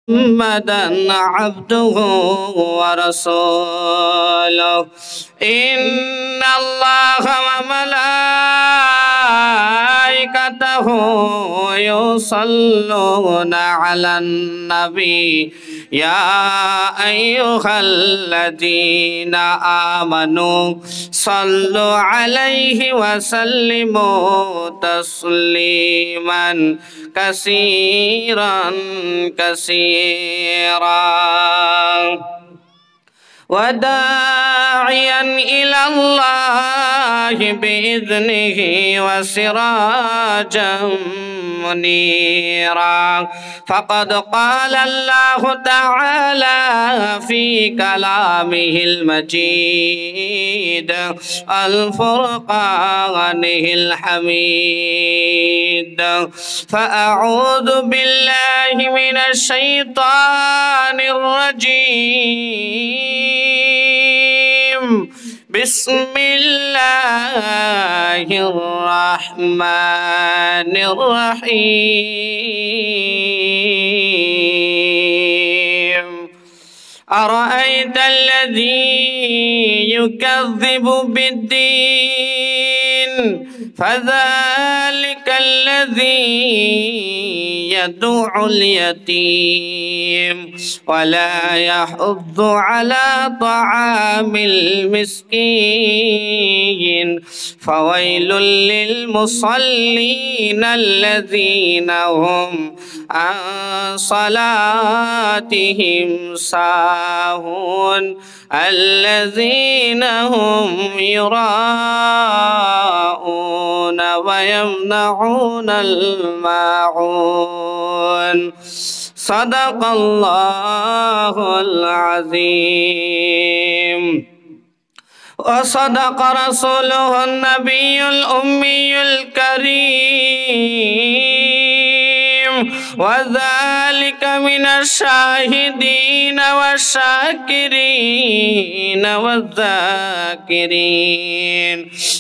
محمدا عبده ورسوله إن الله وملائكته يصلون على النبي يا أيها الذين آمنوا صلوا عليه وسلموا تسليما كثيرا كثيرا وداعيا إلى الله بإذنه وسراجا منيرا فقد قال الله تعالى في كلامه المجيد الفرقانه الحميد فأعوذ بالله من الشيطان الرجيم بسم الله الرحمن الرحيم أرأيت الذي يكذب بالدين فذلك الذي يدع اليتيم ولا يحض على طعام المسكين فويل للمصلين الذين هم عن صلاتهم ساهون الذين هم يراءون ويمنعون الماعون صدق الله العظيم وصدق رسوله النبي الأمي الكريم وذلك من الشاهدين والشاكرين والذاكرين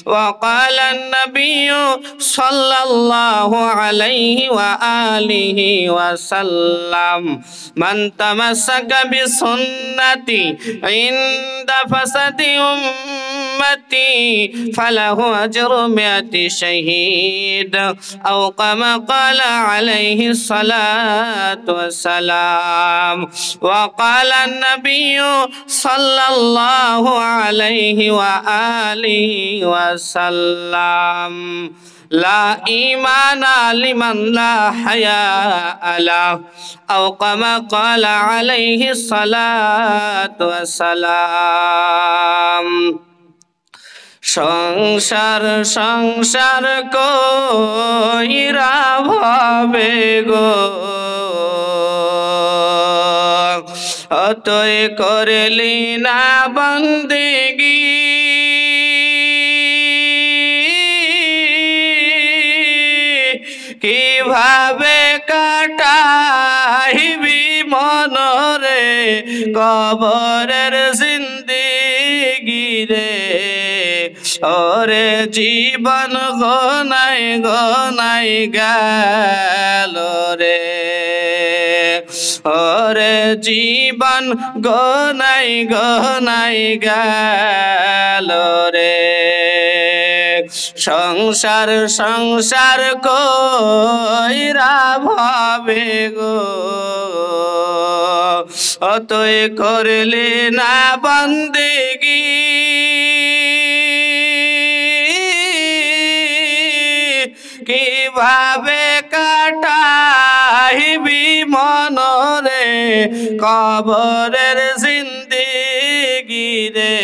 وقال النبي صلى الله عليه وآله وسلم من تمسك بسنتي عند فساد أمتي فله أجر 100 شهيد أو كما قال عليه الصلاة والسلام وقال النبي صلى الله عليه وآله وسلم لا إيمان لمن لا حياء له أو كما قال عليه الصلاة والسلام সংসার সংসার কইরা ভাবে গো অতই করলি না বন্দেগি কিভাবে কাটাইবি মনরে কবরের জিন্দেগি রে ওরে জীবন গনাই গনাই গেল রে ওরে জীবন গনাই গনাই গেল রে সংসার সংসার কইরা ভাবে গো অতই করলে না বন্দেগি কিভাবে কাটাইবি মনরে কবরের জিন্দেগি রে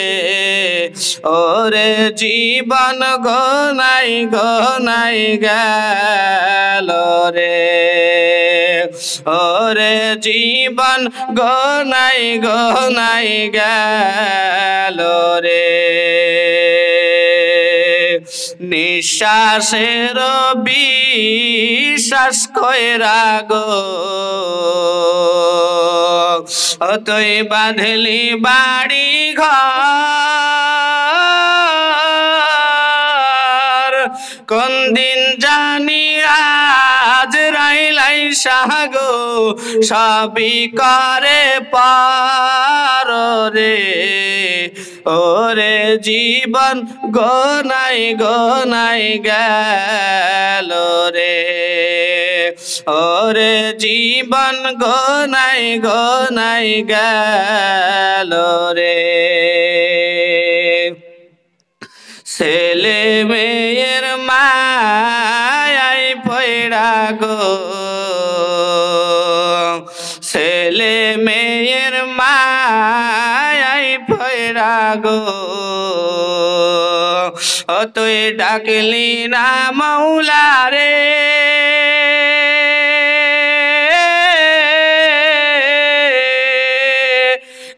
ওরে জীবন গনাই গনাই গেল রে ওরে জীবন গনাই গনাই গেল রে নিঃশ্বাসের বিশ্বাস কইরা গো অতই বাঁধলি বাড়ি ঘর কোন দিন জানি আজ রাইলাই সাগো সবই করে পার রে ওরে জীবন গোনাই গেল রে ওরে জীবন গোনাই গেল রে ছেলে মেয়ের মায়াই পয়রা গো ছেলে মেয়ের মায়াই পয়রা গো ও তুই ডাকলি না মৌলা রে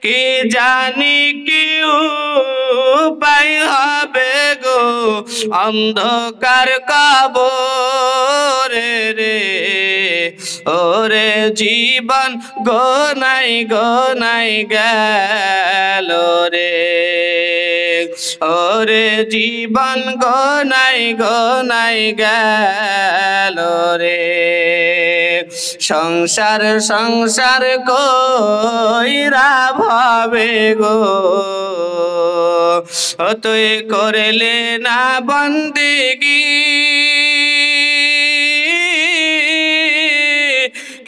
কি জানি কি উপায় হবে গো অন্ধকার কবরে রে ওরে জীবন গোনাই গেল রে ওরে জীবন গোনাই গেল রে সংসার কইরা ভাবে গো তুই করলে না বন্দেগি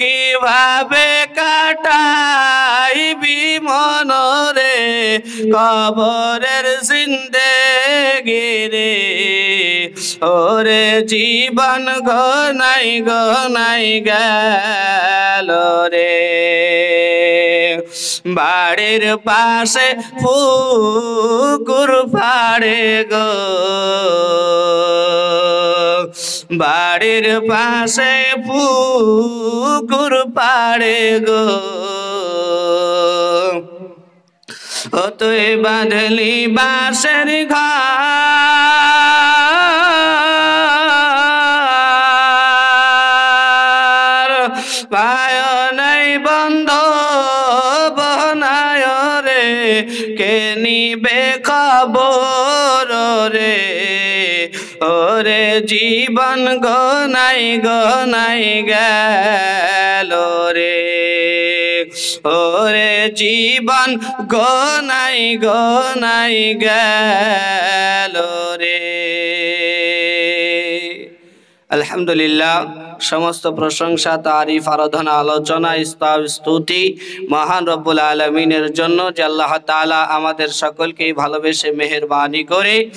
কিভাবে কাটাইবি মনরে কবরের জিন্দেগি রে ওরে জীবন গোনাই গেল রে বাড়ির পাশে পুকুর পাড়ে গো বাড়ির পাশে পুকুর পাড়ে গো ও তুই বাঁধলি বাঁশের ঘর পায় নাই বন্ধ বনায় রে কে নিবে খবর রে ওরে জীবন গোনাই গেল রে ওরে জীবন গোনাই গেল রে আলহামদুলিল্লাহ সমস্ত প্রশংসা তারিফ আরাধনা আলোচনা স্তুতি মহান রব্বুল আলামিনের জন্য যে আল্লাহ তাআলা আমাদের সকলকে ভালোবেসে মেহেরবানি করে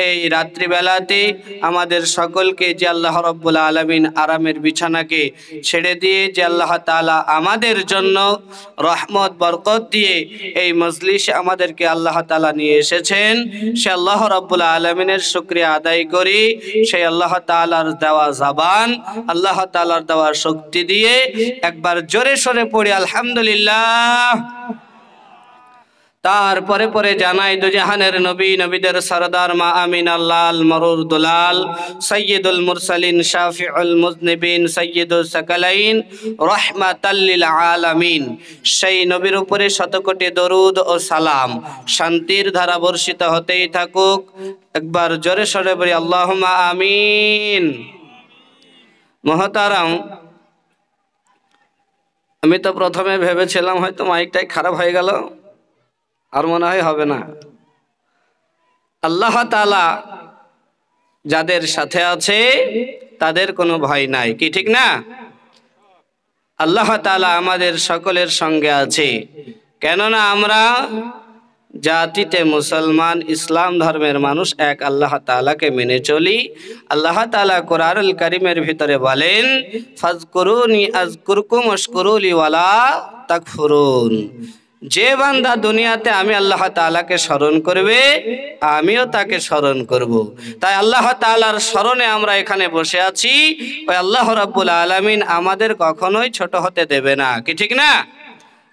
এই রাত্রিবেলাতে আমাদের সকলকে যে আল্লাহ রব্বুল আলামিন আরামের বিছানাকে ছেড়ে দিয়ে যে আল্লাহ তাআলা আমাদের জন্য রহমত বরকত দিয়ে এই মজলিসে আমাদেরকে আল্লাহ তাআলা নিয়ে এসেছেন সে আল্লাহ রব্বুল আলামিনের শুকরিয়া আদায় করি সেই আল্লাহ তাআলার দেওয়া জবান আল্লাহ তাআলার দেওয়া শক্তি দিয়ে একবার জোরে সোরে পড়ি আলহামদুলিল্লাহ তারপরে পরে জানাই দুজাহানের নবী নবীদের সরদার মা আমিনাল্লাহ মরুর দুলাল সৈয়দুল মুরসালিন শাফিউল মুজনিবিন সৈয়দুল সাকালাইন রাহমাতাল লিল আলামিন সেই নবীর উপরে শতকোটি দরুদ ও সালাম শান্তির ধারা বর্ষিত হতেই থাকুক একবার জোরে সোরে বলি আল্লাহুম্মা আমিন মহতারাম আমি তো প্রথমে ভেবেছিলাম হয়তো মাইকটাই খারাপ হয়ে গেল আর মনে হয় হবে না আল্লাহ তাআলা যাদের সাথে আছে তাদের কোনো ভয় নাই কি ঠিক না আল্লাহ তাআলা আমাদের সকলের সঙ্গে আছে কেননা আমরা জাতিতে মুসলমান ইসলাম ধর্মের মানুষ এক আল্লাহ তাআলাকে মেনে চলি আল্লাহ তাআলা কোরআনুল কারীমের ভিতরে বলেন ফাজকুরুনি আযকুরকুম ওয়াশকুরুলি ওয়ালা তাকফুরুন যে বান্দা দুনিয়াতে আমি আল্লাহ তাআলাকে স্মরণ করবে আমিও তাকে স্মরণ করব তাই আল্লাহ তাআলার স্মরণে আমরা এখানে বসে আছি ওই আল্লাহ রাব্বুল আলামিন আমাদের কখনোই ছোট হতে দেবে না কি ঠিক না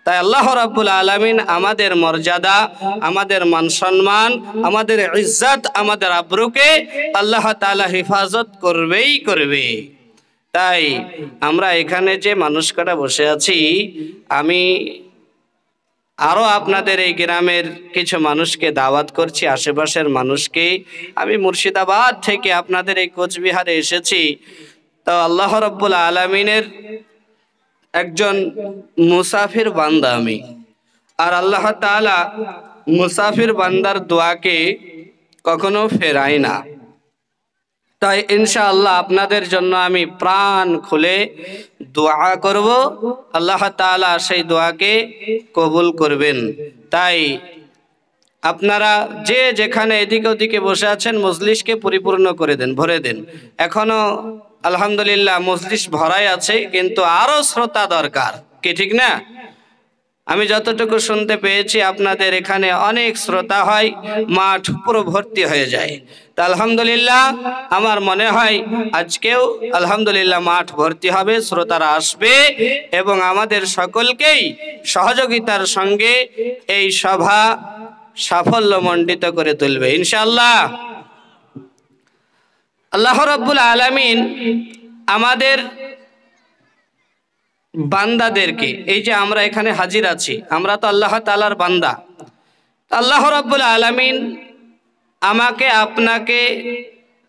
তাই আল্লাহ রাব্বুল আলামিন আমাদের মর্যাদা আমাদের মান সম্মান আমাদের ইজ্জত আমাদের আবরুকে আল্লাহ তাআলা হেফাজত করবেই করবে তাই আমরা এখানে যে মানুষ কটা বসে আছি আমি আরো আপনাদের এই গ্রামের কিছু মানুষকে দাওয়াত করছি আশেপাশের মানুষকে আমি মুর্শিদাবাদ থেকে আপনাদের এই কোচবিহারে এসেছি তো আল্লাহ রাব্বুল আলামিনের একজন মুসাফির বান্দা আমি, আর আল্লাহ তাআলা মুসাফির বান্দার দোয়াকে কখনো ফেরায় না। তাই ইনশাআল্লাহ আপনাদের জন্য আমি প্রাণ খুলে দোয়া করব, আল্লাহ তাআলা সেই দোয়াকে কবুল করবেন। তাই আপনারা যে যেখানে এদিকে ওদিকে বসে আছেন মজলিসকে পরিপূর্ণ করে দেন, ভরে দেন। এখনো আলহামদুলিল্লাহ মজলিস ভরাই আছে, কিন্তু আরো শ্রোতা দরকার, কি ঠিক না? আমি যতটুকু শুনতে পেয়েছি আপনাদের এখানে অনেক শ্রোতা হয়, মাঠ পুরো ভর্তি হয়ে যায়। তা আলহামদুলিল্লাহ আমার মনে হয় আজকেও আলহামদুলিল্লাহ মাঠ ভর্তি হবে, শ্রোতারা আসবে এবং আমাদের সকলকেই সহযোগিতার সঙ্গে এই সভা সাফল্যমণ্ডিত করে তুলবে ইনশাআল্লাহ। আল্লাহ রাব্বুল আলামিন আমাদের বান্দাদেরকে, এই যে আমরা এখানে হাজির আছি, আমরা তো আল্লাহ তাআলার বান্দা। আল্লাহ রাব্বুল আলামিন আমাকে আপনাকে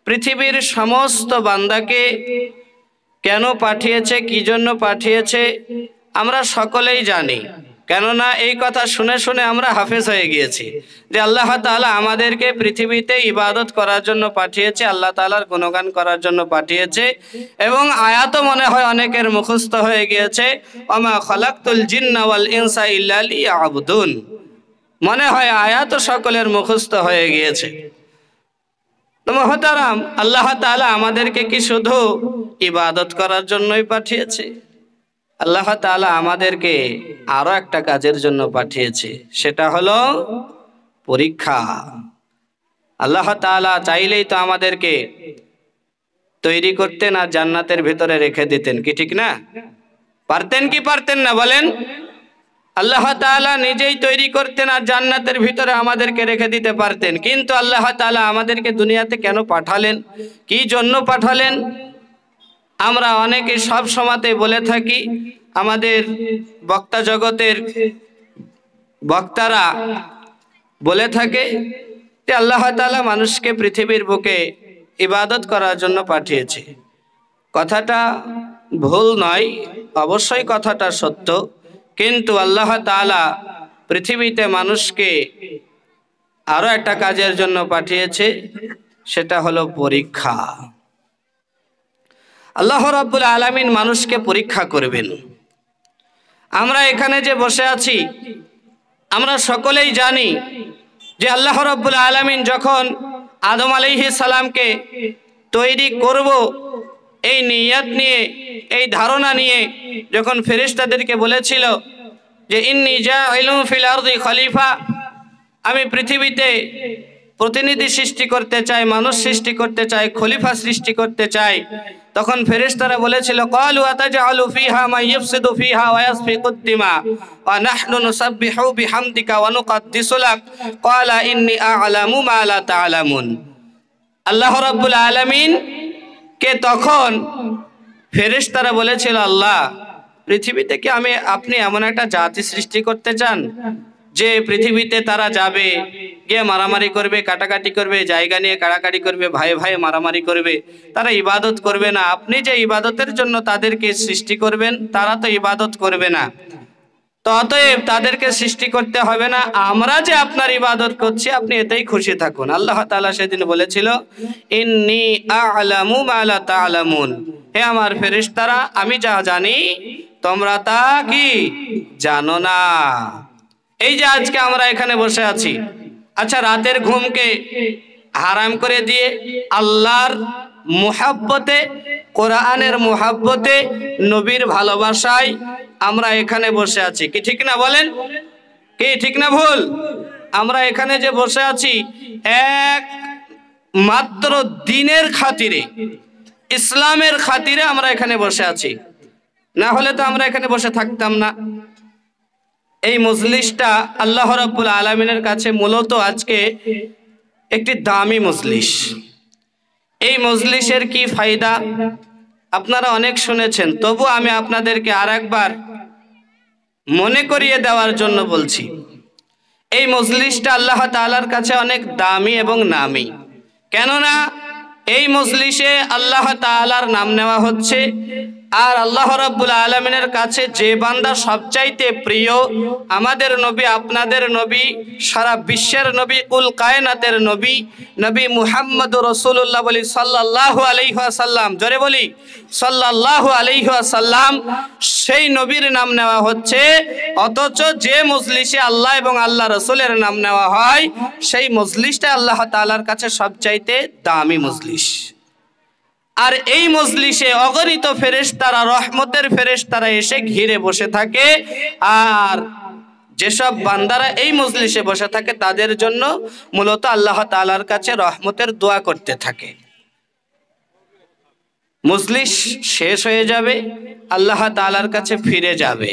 পৃথিবীর সমস্ত বান্দাকে কেন পাঠিয়েছে, কি জন্য পাঠিয়েছে আমরা সকলেই জানি। কেননা এই কথা শুনে শুনে আমরা হাফেজ হয়ে গিয়েছি যে আল্লাহ তাআলা আমাদেরকে পৃথিবীতে ইবাদত করার জন্য পাঠিয়েছে, আল্লাহ তাআলার গুণগান করার জন্য পাঠিয়েছে। এবং আয়াতও মনে হয় অনেকের মুখস্থ হয়ে গিয়েছে, ওমা খালাকতুল জিন্না ওয়াল ইনসা ইল্লা লিয়াবুদুন। মনে হয় আয়াতও সকলের মুখস্থ হয়ে গিয়েছে। তো মুহতারাম, আল্লাহ তাআলা আমাদেরকে কি শুধু ইবাদত করার জন্যই পাঠিয়েছে? আল্লাহ তাআলা আমাদেরকে আরো একটা কাজের জন্য পাঠিয়েছে, সেটা হলো পরীক্ষা। আল্লাহ তাআলা চাইলেই তো আমাদেরকে তৈরি করতেন আর জান্নাতের ভিতরে রেখে দিতেন, কি ঠিক না? পারতেন কি পারতেন না বলেন? আল্লাহ তাআলা নিজেই তৈরি করতেন আর জান্নাতের ভিতরে আমাদেরকে রেখে দিতে পারতেন, কিন্তু আল্লাহ তাআলা আমাদেরকে দুনিয়াতে কেন পাঠালেন, কি জন্য পাঠালেন? আমরা অনেকে সব সময়তে বলে থাকি, আমাদের বক্তা জগতের বক্তারা বলে থাকে যে আল্লাহ তাআলা মানুষকে পৃথিবীর বুকে ইবাদত করার জন্য পাঠিয়েছে। কথাটা ভুল নয়, অবশ্যই কথাটা সত্য, কিন্তু আল্লাহ তাআলা পৃথিবীতে মানুষকে আরো একটা কাজের জন্য পাঠিয়েছে, সেটা হলো পরীক্ষা। আল্লাহ রাব্বুল আলামিন মানুষকে পরীক্ষা করবেন। আমরা এখানে যে বসে আছি আমরা সকলেই জানি যে আল্লাহ রাব্বুল আলামিন যখন আদম আলাইহিস সালামকে তৈরি করব এই নিয়ত নিয়ে, এই ধারণা নিয়ে যখন ফেরেশতাদেরকে বলেছিল যে ইন্নী জাইলুন ফিল আরদি খলিফা, আমি পৃথিবীতে প্রতিনিধি সৃষ্টি করতে চাই, মানুষ সৃষ্টি করতে চাই, খলিফা সৃষ্টি করতে চাই, তখন ফেরেশতারা বলেছিল ক্বালু আতাজআলু ফিহা মান ইফসিদু ফিহা ওয়া ইয়াসফিকুদ দিমা ওয়া নাহনু নুসাব্বিহু বিহামদিকা ওয়া নুকদ্দিসু লাক ক্বালা ইন্নী আ'লামু মা লা তা'লামুন। আল্লাহ রাব্বুল আলামিন কে তখন ফেরেশতারা বলেছিল, আল্লাহ পৃথিবীতে কি আপনি এমন একটা জাতি সৃষ্টি করতে চান যে পৃথিবীতে তারা যাবে, গিয়ে মারামারি করবে, কাটাকাটি করবে, জায়গা নিয়ে কাড়াকাড়ি করবে, ভাই ভাই মারামারি করবে, তারা ইবাদত করবে না? আপনি যে ইবাদতের জন্য তাদেরকে সৃষ্টি করবেন, তারা তো ইবাদত করবে না, তো অতএব তাদেরকে সৃষ্টি করতে হবে না, আমরা যে আপনার ইবাদত করছি আপনি এতেই খুশি থাকুন। আল্লাহ তাআলা সেদিন বলেছিল ইন্নী আ'লামু মা লা তা'লামুন, হে আমার ফেরেশতারা আমি যা জানি তোমরা তা কি জানো না। এই যে আজকে আমরা এখানে বসে আছি, আচ্ছা রাতের ঘুমকে হারাম করে দিয়ে আল্লাহর মুহাব্বতে, কোরআনের মুহাব্বতে, নবীর ভালোবাসায় আমরা এখানে বসে আছি, কি ঠিক না বলেন? কি ঠিক না ভুল? আমরা এখানে যে বসে আছি এক মাত্র দ্বীনের খাতিরে, ইসলামের খাতিরে আমরা এখানে বসে আছি, না হলে তো আমরা এখানে বসে থাকতাম না। এই মজলিসটা আল্লাহ রাব্বুল আলামিনের কাছে মূলত আজকে একটি দামি মজলিস। এই মজলিসের কি ফায়দা আপনারা অনেক শুনেছেন, তবু আমি আপনাদেরকে আরেকবার মনে করিয়ে দেওয়ার জন্য বলছি। এই মজলিসটা আল্লাহ তাআলার কাছে অনেক দামি এবং নামী, কেননা এই মজলিসে আল্লাহ তাআলার নাম নেওয়া হচ্ছে, আর আল্লাহ রাব্বুল আলামিনের কাছে যে বান্দা সবচাইতে প্রিয়, আমাদের নবী, আপনাদের নবী, সারা বিশ্বের নবী, কুল কায়নাতের নবী, নবী মুহাম্মদুর রাসূলুল্লাহ বলি সাল্লাল্লাহু আলাইহি ওয়াসাল্লাম, জোরে বলি সাল্লাল্লাহু আলাইহি ওয়াসাল্লাম, সেই নবীর নাম নেওয়া হচ্ছে। অথচ যে মজলিসে আল্লাহ এবং আল্লাহ রাসূলের নাম নেওয়া হয় সেই মজলিসটা আল্লাহ তাআলার কাছে সবচাইতে দামি মজলিস। আর এই মজলিসে অগণিত ফেরেশতারা, রহমতের ফেরেশতারা এসে ঘিরে বসে থাকে। আর যেসব বান্দারা এই মজলিসে বসে থাকে তাদের জন্য মূলত আল্লাহ তাআলার কাছে রহমতের দোয়া করতে থাকে। মজলিস শেষ হয়ে যাবে, আল্লাহ তাআলার কাছে ফিরে যাবে।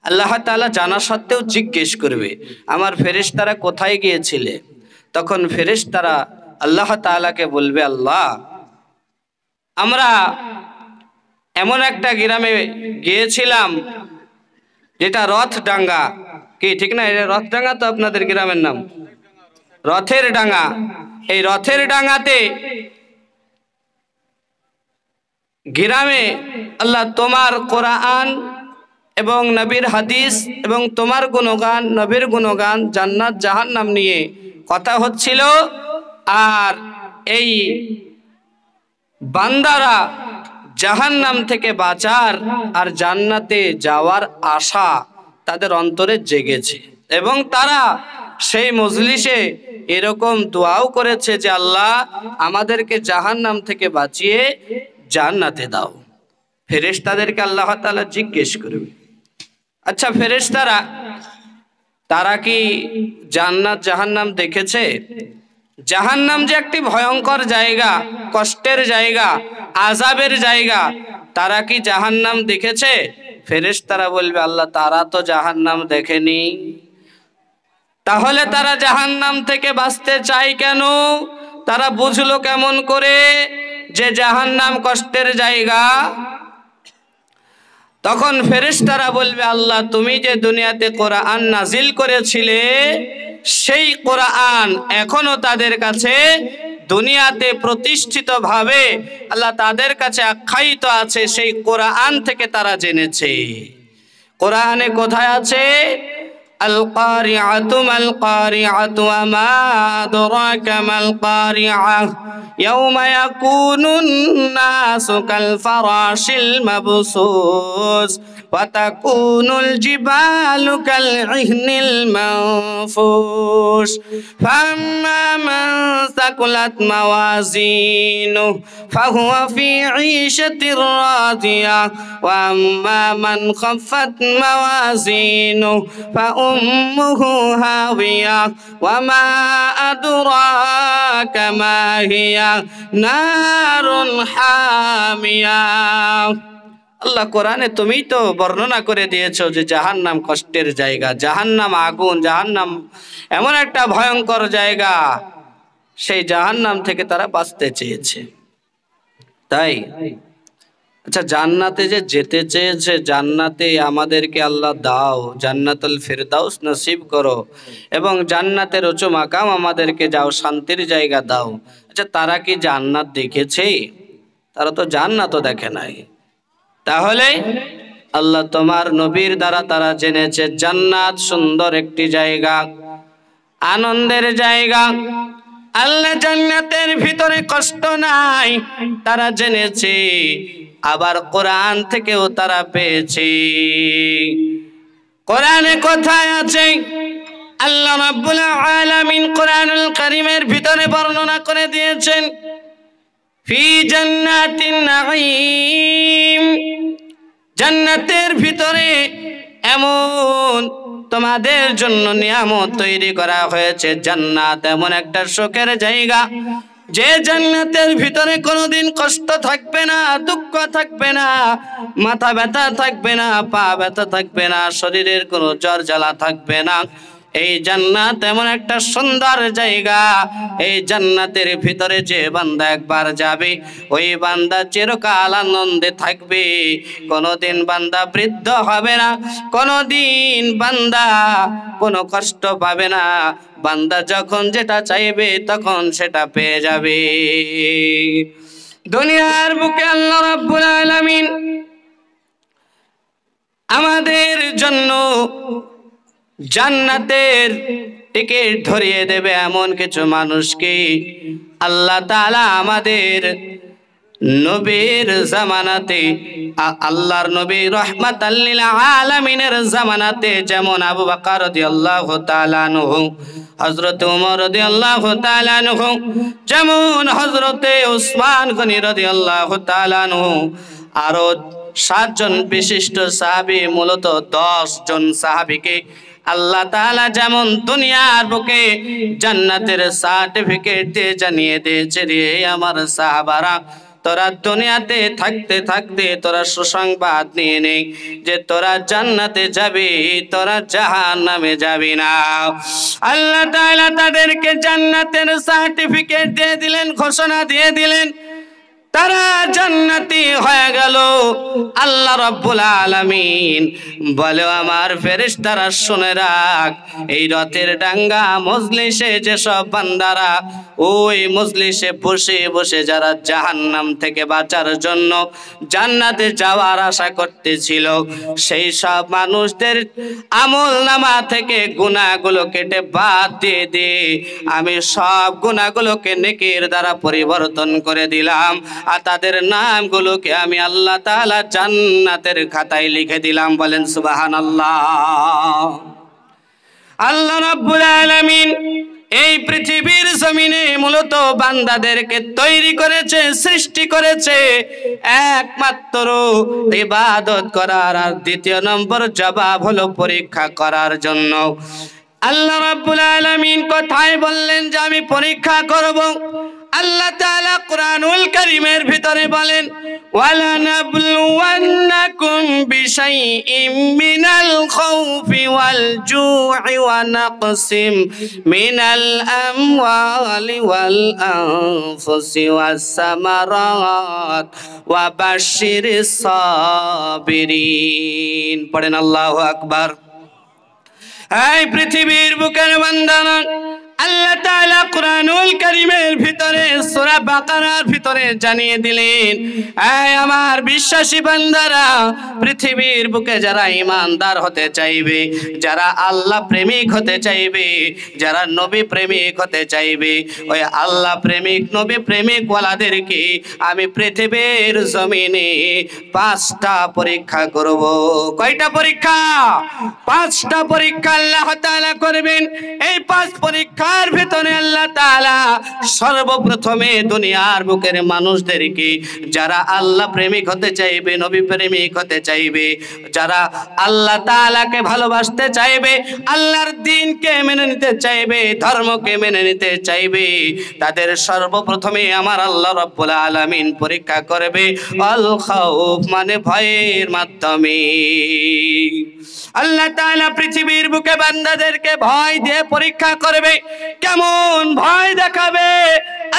আল্লাহ তাআলা জানা সত্ত্বেও জিজ্ঞেস করবে, আমার ফেরেশতারা কোথায় গিয়েছিলে? তখন ফেরেশতারা আল্লাহ তাআলাকে বলবে, আল্লাহ, আমরা এমন একটা গ্রামে গিয়েছিলাম যেটা রথডাঙ্গা। কি ঠিক না? এটা রথডাঙ্গা তো আপনাদের গ্রামের নাম, রথের ডাঙ্গা। এই রথের ডাঙ্গাতে গ্রামে আল্লাহ তোমার কোরআন এবং নবীর হাদিস এবং তোমার গুণগান, নবীর গুণগান, জান্নাত জাহান্নাম নিয়ে কথা হচ্ছিল। আর এই বান্দারা জাহান্নাম থেকে বাঁচার আর জান্নাতে যাওয়ার আশা তাদের অন্তরে জেগেছে এবং তারা সেই মজলিসে এরকম দোয়াও করেছে যে আল্লাহ আমাদেরকে জাহান্নাম থেকে বাঁচিয়ে জান্নাতে দাও। ফেরেশতাদেরকে আল্লাহ তাআলা জিজ্ঞেস করবে, আচ্ছা ফেরেশতারা, তারা কি জান্নাত জাহান্নাম দেখেছে? জাহান্নাম যে একটি ভয়ঙ্কর জায়গা, কষ্টের জায়গা, আযাবের জায়গা, তারা কি জাহান্নাম দেখেছে? ফেরেশতারা বলবে, আল্লাহ তারা তো জাহান্নাম দেখেনি। তাহলে তারা জাহান্নাম থেকে বাঁচতে চায় কেন? তারা বুঝলো কেমন করে যে জাহান্নাম কষ্টের জায়গা? তখন ফেরেশতারা বলবে, আল্লাহ তুমি যে দুনিয়াতে কোরআন নাজিল করেছিলে সেই কোরআন এখনো তাদের কাছে দুনিয়াতে প্রতিষ্ঠিত ভাবে আল্লাহ তাদের কাছে আখ্যায়িত আছে। সেই কোরআন থেকে তারা জেনেছে। কোরআনে কোথায় আছে? আল কারিআতু মাল কারিআতু ওয়া মা আদরাকা মাল কারিআহ ইয়াউমা ইয়াকুনুন নাসু কাল ফারাশিল মাবসুস ওয়া তাকুনুল জিবালু কাল ইহনিল মানফুস ফাম্মা মান সাকুলাত মাওয়াজিনুহু ফাহুয়া ফি ঈশাতির রাদিয়াহ ওয়া আম্মা মান খাফফাত মাওয়াজিনুহু ফাউম্মুহু হাওিয়াহ ওয়া মা আদরাকা মা হিয়া নারুন হামিয়াহ। আল্লাহ কোরআনে তুমি তো বর্ণনা করে দিয়েছো যে জাহান্নাম কষ্টের জায়গা, জাহান্নাম আগুন, জাহান্নাম এমন একটা ভয়ঙ্কর জায়গা। সেই জাহান্নাম থেকে তারা বাঁচতে চেয়েছে। তাই আচ্ছা, জান্নাতে যে যেতে চেয়েছে, জান্নাতে আমাদেরকে আল্লাহ দাও, জান্নাতুল ফিরদাউস নসিব করো এবং জান্নাতের উঁচু মাকাম আমাদেরকে যাও, শান্তির জায়গা দাও। আচ্ছা, তারা কি জান্নাত দেখেছে? তারা তো জান্নাতও দেখে নাই। তাহলে আল্লাহ তোমার নবীর দ্বারা তারা জেনেছে জান্নাত সুন্দর একটি জায়গা, আনন্দের জায়গা। আল্লাহ জান্নাতের ভিতরে কষ্ট নাই তারা জেনেছে। আবার কোরআন থেকেও তারা পেয়েছে। কোরআনে কোথায় আছে? আল্লাহ রাব্বুল আলামিন কোরআনুল কারীমের ভিতরে বর্ণনা করে দিয়েছেন, ফি জান্নাতিন নাঈম, জান্নাতের ভিতরে এমন তোমাদের জন্য নিয়ামত তৈরি করা হয়েছে। জান্নাত এমন একটা সুখের জায়গা যে জান্নাতের ভিতরে কোনোদিন কষ্ট থাকবে না, দুঃখ থাকবে না, মাথা ব্যথা থাকবে না, পা ব্যথা থাকবে না, শরীরের কোনো জ্বর জ্বালা থাকবে না। এই জান্নাত এমন একটা সুন্দর জায়গা, এই জান্নাতের ভিতরে যে বান্দা একবার যাবে ওই বান্দা চিরকাল আনন্দে থাকবে। কোনোদিন বান্দা বৃদ্ধ হবে না, কোনোদিন বান্দা কোনো কষ্ট পাবে না। বান্দা যখন যেটা চাইবে তখন সেটা পেয়ে যাবে। দুনিয়ার বুকে আল্লাহ রাব্বুল আলামিন আমাদের জন্য জান্নাতের টিকিট ধরিয়ে দেবে এমন কিছু মানুষকে আল্লাহ তাআলা আমাদের নবীর জামানাতে, আল্লাহর নবী রাহমাতাল লিল আলামিনের জামানাতে যেমন আবু বকর রাদিয়াল্লাহু তাআলা আনহু, হযরত ওমর রাদিয়াল্লাহু তাআলা আনহু, যেমন হযরত উসমান গনি রাদিয়াল্লাহু তাআলা আনহু, আরো 7 জন বিশিষ্ট সাহাবী, মূলত 10 জন সাহাবীকে আল্লাহ তাআলা যেমন দুনিয়ার বুকে জান্নাতের সার্টিফিকেট দিয়ে জানিয়ে দিয়েছে, রে আমার সাহাবারা, তোরা দুনিয়াতে থাকতে থাকতে তোরা সুসংবাদ নিয়ে নে যে তোরা জান্নাতে যাবি, তোরা জাহান্নামে যাবি না। আল্লাহ তাআলা তাদেরকে জান্নাতের সার্টিফিকেট দিয়ে দিলেন, ঘোষণা দিয়ে দিলেন, তারা জান্নাতি হয়ে গেল। আল্লাহ রাব্বুল আলামিন বলে, আমার ফেরেশতারা শুনে রাখ, এই রথের ডাঙ্গা মজলিসে যেসব বান্দারা ওই মজলিসে বসে বসে যারা জাহান্নাম থেকে বাঁচার জন্য জান্নাতে যাওয়ার আশা করতেছিল, সেই সব মানুষদের আমল নামা থেকে গুনাহগুলো কেটে বাদ দিয়ে দিয়ে আমি সব গুনাহগুলোকে নেকির দ্বারা পরিবর্তন করে দিলাম, আর তাদের নামগুলোকে আমি আল্লাহ তাআলা জান্নাতের খাতায় লিখে দিলাম। বলেন সুবহানাল্লাহ। আল্লাহ রাব্বুল আলামিন এই পৃথিবীর জমিনে মূলত বান্দাদেরকে তৈরি করেছে, সৃষ্টি করেছে একমাত্র ইবাদত করার, আর দ্বিতীয় নম্বর জবাব হলো পরীক্ষা করার জন্য। আল্লাহ রাব্বুল আলামিন কথাই বললেন যে আমি পরীক্ষা করব। আল্লাহ তাআলা কুরআনুল কারীমের ভিতরে বলেন, ওয়ালা নাবলুওয়ান্নাকুম বিশাইইম মিনাল খাউফি ওয়াল জু'i ওয়া নাকসিম মিনাল আমওয়ালি ওয়াল আনফুসি ওয়াস সামারাত ওয়া বাশশিরিস সাবিরিন। পড়েন আল্লাহু আকবার। এই পৃথিবীর বুকের বান্দারা, আল্লাহ তাআলা কুরআনুল কারীমের ভিতরে সূরা বাকারার ভিতরে জানিয়ে দিলেন, এই আমার বিশ্বাসী বান্দারা, পৃথিবীর বুকে যারা ঈমানদার হতে চাইবে, যারা আল্লাহ প্রেমিক হতে চাইবে, যারা নবী প্রেমিক হতে চাইবে, ওই আল্লাহ প্রেমিক নবী প্রেমিক ওয়ালাদেরকে আমি পৃথিবীর জমিনে 5টা পরীক্ষা করব। কয়টা পরীক্ষা? 5টা পরীক্ষা আল্লাহ তাআলা করবেন। এই 5 পরীক্ষার ভিতরে আল্লাহ তাআলা সর্বপ্রথমে দুনিয়ার বুকের মানুষদেরকে, যারা আল্লাহ প্রেমিক হতে চাইবে, নবী প্রেমিক হতে চাইবে, যারা আল্লাহ তাআলাকে ভালোবাসতে চাইবে, আল্লাহর দ্বীনকে মেনে নিতে চাইবে, ধর্মকে মেনে নিতে চাইবে, তাদের সর্বপ্রথমে আমার আল্লাহ রাব্বুল আলামিন পরীক্ষা করবে আল খাউফ, মানে ভয়ের মাধ্যমে। আল্লাহ তাআলা পৃথিবীর বুকে বান্দাদেরকে ভয় দিয়ে পরীক্ষা করবে। কেমন ভয় দেখাবে?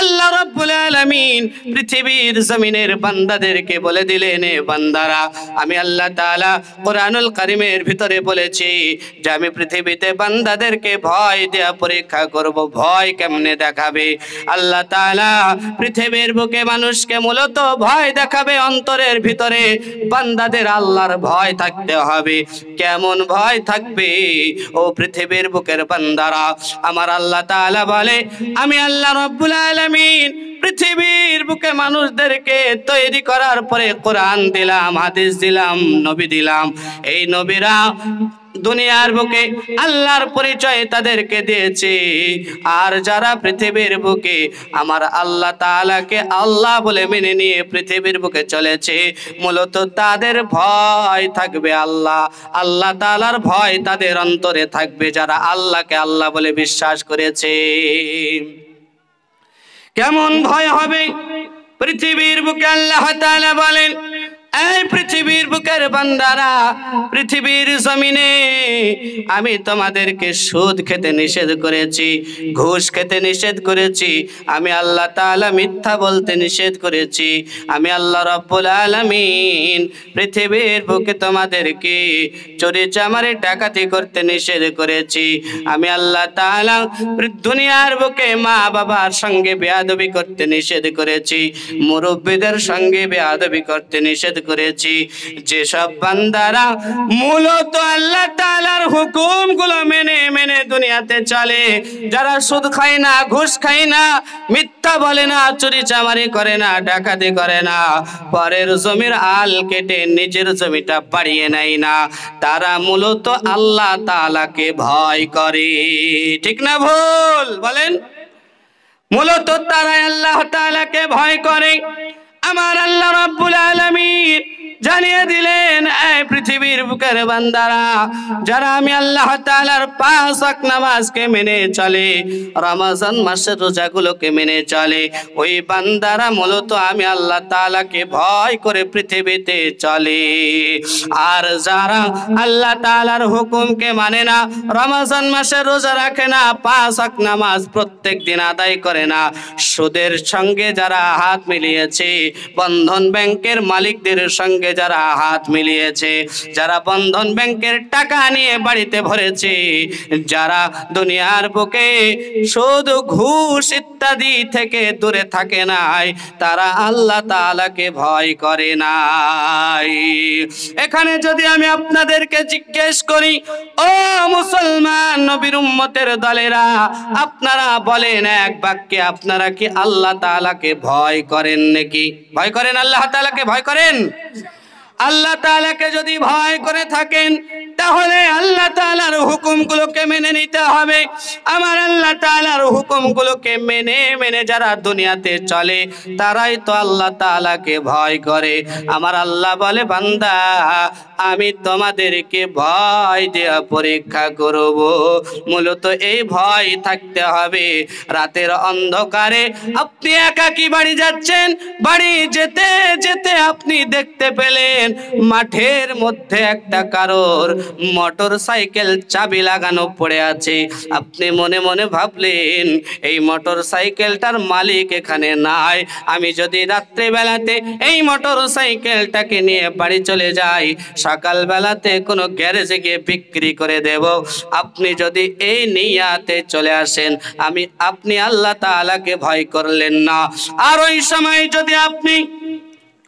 আল্লাহ রাব্বুল আলামিন পৃথিবীর জমিনের বান্দাদেরকে বলে দিলেন, এ বান্দারা, আমি আল্লাহ তাআলা কুরআনুল কারীমের ভিতরে বলেছি যে আমি পৃথিবীতে বান্দাদেরকে ভয় দেয়া পরীক্ষা করব। ভয় কেমনে দেখাবে? আল্লাহ তাআলা পৃথিবীর বুকে মানুষকে মূলত ভয় দেখাবে অন্তরের ভিতরে। বান্দাদের আল্লাহর ভয় থাকতে হবে। কেমন ভয় থাকবে? ও পৃথিবীর বুকের বান্দারা, আমার আল্লাহ তাআলা বলে, আমি আল্লাহ রাব্বুল আলামিন পৃথিবীর বুকে মানুষদেরকে তৈরি করার পরে কোরআন দিলাম, হাদিস দিলাম, নবী দিলাম। এই নবীরা দুনিয়ার বুকে আল্লাহর পরিচয় তাদেরকে দিয়েছে, আর যারা পৃথিবীর বুকে আমার আল্লাহ তাআলাকে আল্লাহ বলে মেনে নিয়ে পৃথিবীর বুকে চলেছে, মূলত তাদের ভয় থাকবে আল্লাহ, আল্লাহ তাআলার ভয় তাদের অন্তরে থাকবে, যারা আল্লাহকে আল্লাহ বলে বিশ্বাস করেছে। কেমন ভয় হবে? পৃথিবীর বুকে আল্লাহ তাআলা বলেন, এই পৃথিবীর বুকের বান্দারা, পৃথিবীর জমিনে আমি তোমাদেরকে সুদ খেতে নিষেধ করেছি, ঘুষ খেতে নিষেধ করেছি, আমি আল্লাহ তাআলা মিথ্যা বলতে নিষেধ করেছি, আমি আল্লাহ রাব্বুল আলামিন পৃথিবীর বুকে তোমাদেরকে চুরি চামারি ডাকাতি করতে নিষেধ করেছি, আমি আল্লাহ তাআলা দুনিয়ার বুকে মা বাবার সঙ্গে বেয়াদবি করতে নিষেধ করেছি, মুরব্বিদের সঙ্গে বেয়াদবি করতে নিষেধ করেছি। যেসব বান্দারা মূলত আল্লাহ তাআলার হুকুমগুলো মেনে মেনে দুনিয়াতে চলে, যারা সুদ খায় না, ঘুষ খায় না, মিথ্যা বলে না, চুরি চামারি করে না, ডাকাতি করে না, পরের জমির আল কেটে নিজের জমিটা বাড়িয়ে নেয় না, তারা মূলত আল্লাহ তাআলাকে ভয় করে। ঠিক না ভুল বলেন? মূলত তারা আল্লাহ তাআলাকে ভয় করে। আমার আল্লাহ রাব্বুল আলামিন জানিয়ে দিলেন, এই পৃথিবীর বুকের বান্দারা, যারা আমি আল্লাহ তাআলার 5 ওয়াক্ত নামাজকে মেনে চলে, রমজান মাসের রোজাগুলোকে মেনে চলে, ওই বান্দারা মূলত আমি আল্লাহ তাআলাকে ভয় করে পৃথিবীতে চলে। আর যারা আল্লাহ তাআলার হুকুমকে মানে না, রমজান মাসের রোজা রাখে না, 5 ওয়াক্ত নামাজ প্রত্যেক দিন আদায় করে না, সুদের সঙ্গে যারা হাত মিলিয়েছে, বন্ধন ব্যাংকের মালিকদের সঙ্গে যারা হাত মিলিয়েছে, যারা বন্ধন ব্যাংকের টাকা নিয়ে বাড়িতে ভরেছে, যারা দুনিয়ার বুকে শুধু ঘুষ ইত্যাদি থেকে দূরে থাকে নাই, তারা আল্লাহ তাআলাকে ভয় করে নাই। এখানে যদি আমি আপনাদেরকে জিজ্ঞেস করি, ও মুসলমান নবীর উম্মতের দলেরা, আপনারা বলেন এক বাক্যে, আপনারা কি আল্লাহ তাআলাকে ভয় করেন নাকি? ভয় করেন? আল্লাহ তাআলাকে ভয় করেন? আল্লাহ তাআলাকে যদি ভয় করে থাকেন, তাহলে আল্লাহ তাআলার হুকুমগুলোকে মেনে নিতে হবে। আমার আল্লাহ তাআলার হুকুমগুলোকে মেনে মেনে যারা দুনিয়াতে চলে, তারাই তো আল্লাহ তাআলাকে ভয় করে। আমার আল্লাহ বলে, বান্দা আমি তোমাদেরকে ভয় দেয়া পরীক্ষা করব। মূলত এই ভয় থাকতে হবে। রাতের অন্ধকারে আপনি একাকী বাড়ি যাচ্ছেন, বাড়ি যেতে যেতে আপনি দেখতে পেলেন মাঠের মধ্যে একটা কারোর মোটর সাইকেল চাবি লাগানো পড়ে আছে। আপনি মনে মনে ভাবলেন, এই মোটর সাইকেলটার মালিক এখানে নাই, আমি যদি রাত্রে বেলাতে এই মোটর সাইকেলটাকে নিয়ে বাড়ি চলে যাই, সকাল বেলাতে কোনো গ্যারেজে গিয়ে বিক্রি করে দেব। আপনি যদি এই নিয়াতে চলে আসেন, আপনি আল্লাহ তাআলাকে ভয় করলেন না। আর ওই সময় যদি আপনি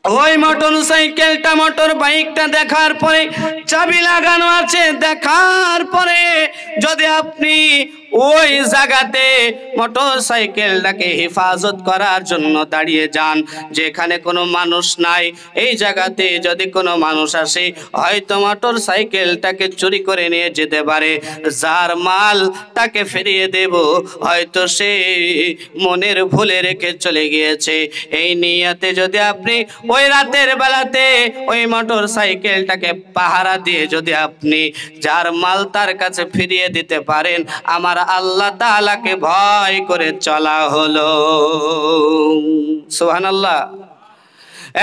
ওই মোটর সাইকেলটা, মোটর বাইকটা দেখার পরে, চাবি লাগানো আছে দেখার পরে, যদি আপনি ওই জায়গাতে মোটর সাইকেলটাকে হেফাজত করার জন্য দাঁড়িয়ে যান, যেখানে কোনো মানুষ নাই, এই জায়গাতে যদি কোনো মানুষ আসে, হয়তো মোটর সাইকেলটাকে চুরি করে নিয়ে যেতে পারে, যার মাল তাকে ফিরিয়ে দেব, হয়তো সে মনের ভুলে রেখে চলে গিয়েছে। এই নিয়াতে যদি আপনি ওই রাতের বেলাতে ওই মোটর সাইকেলটাকে পাহারা দিয়ে যদি আপনি যার মাল তার কাছে ফিরিয়ে দিতে পারেন, আমার আল্লাহ তাআলাকে ভয় করে চলা হলো। সুবহানাল্লাহ।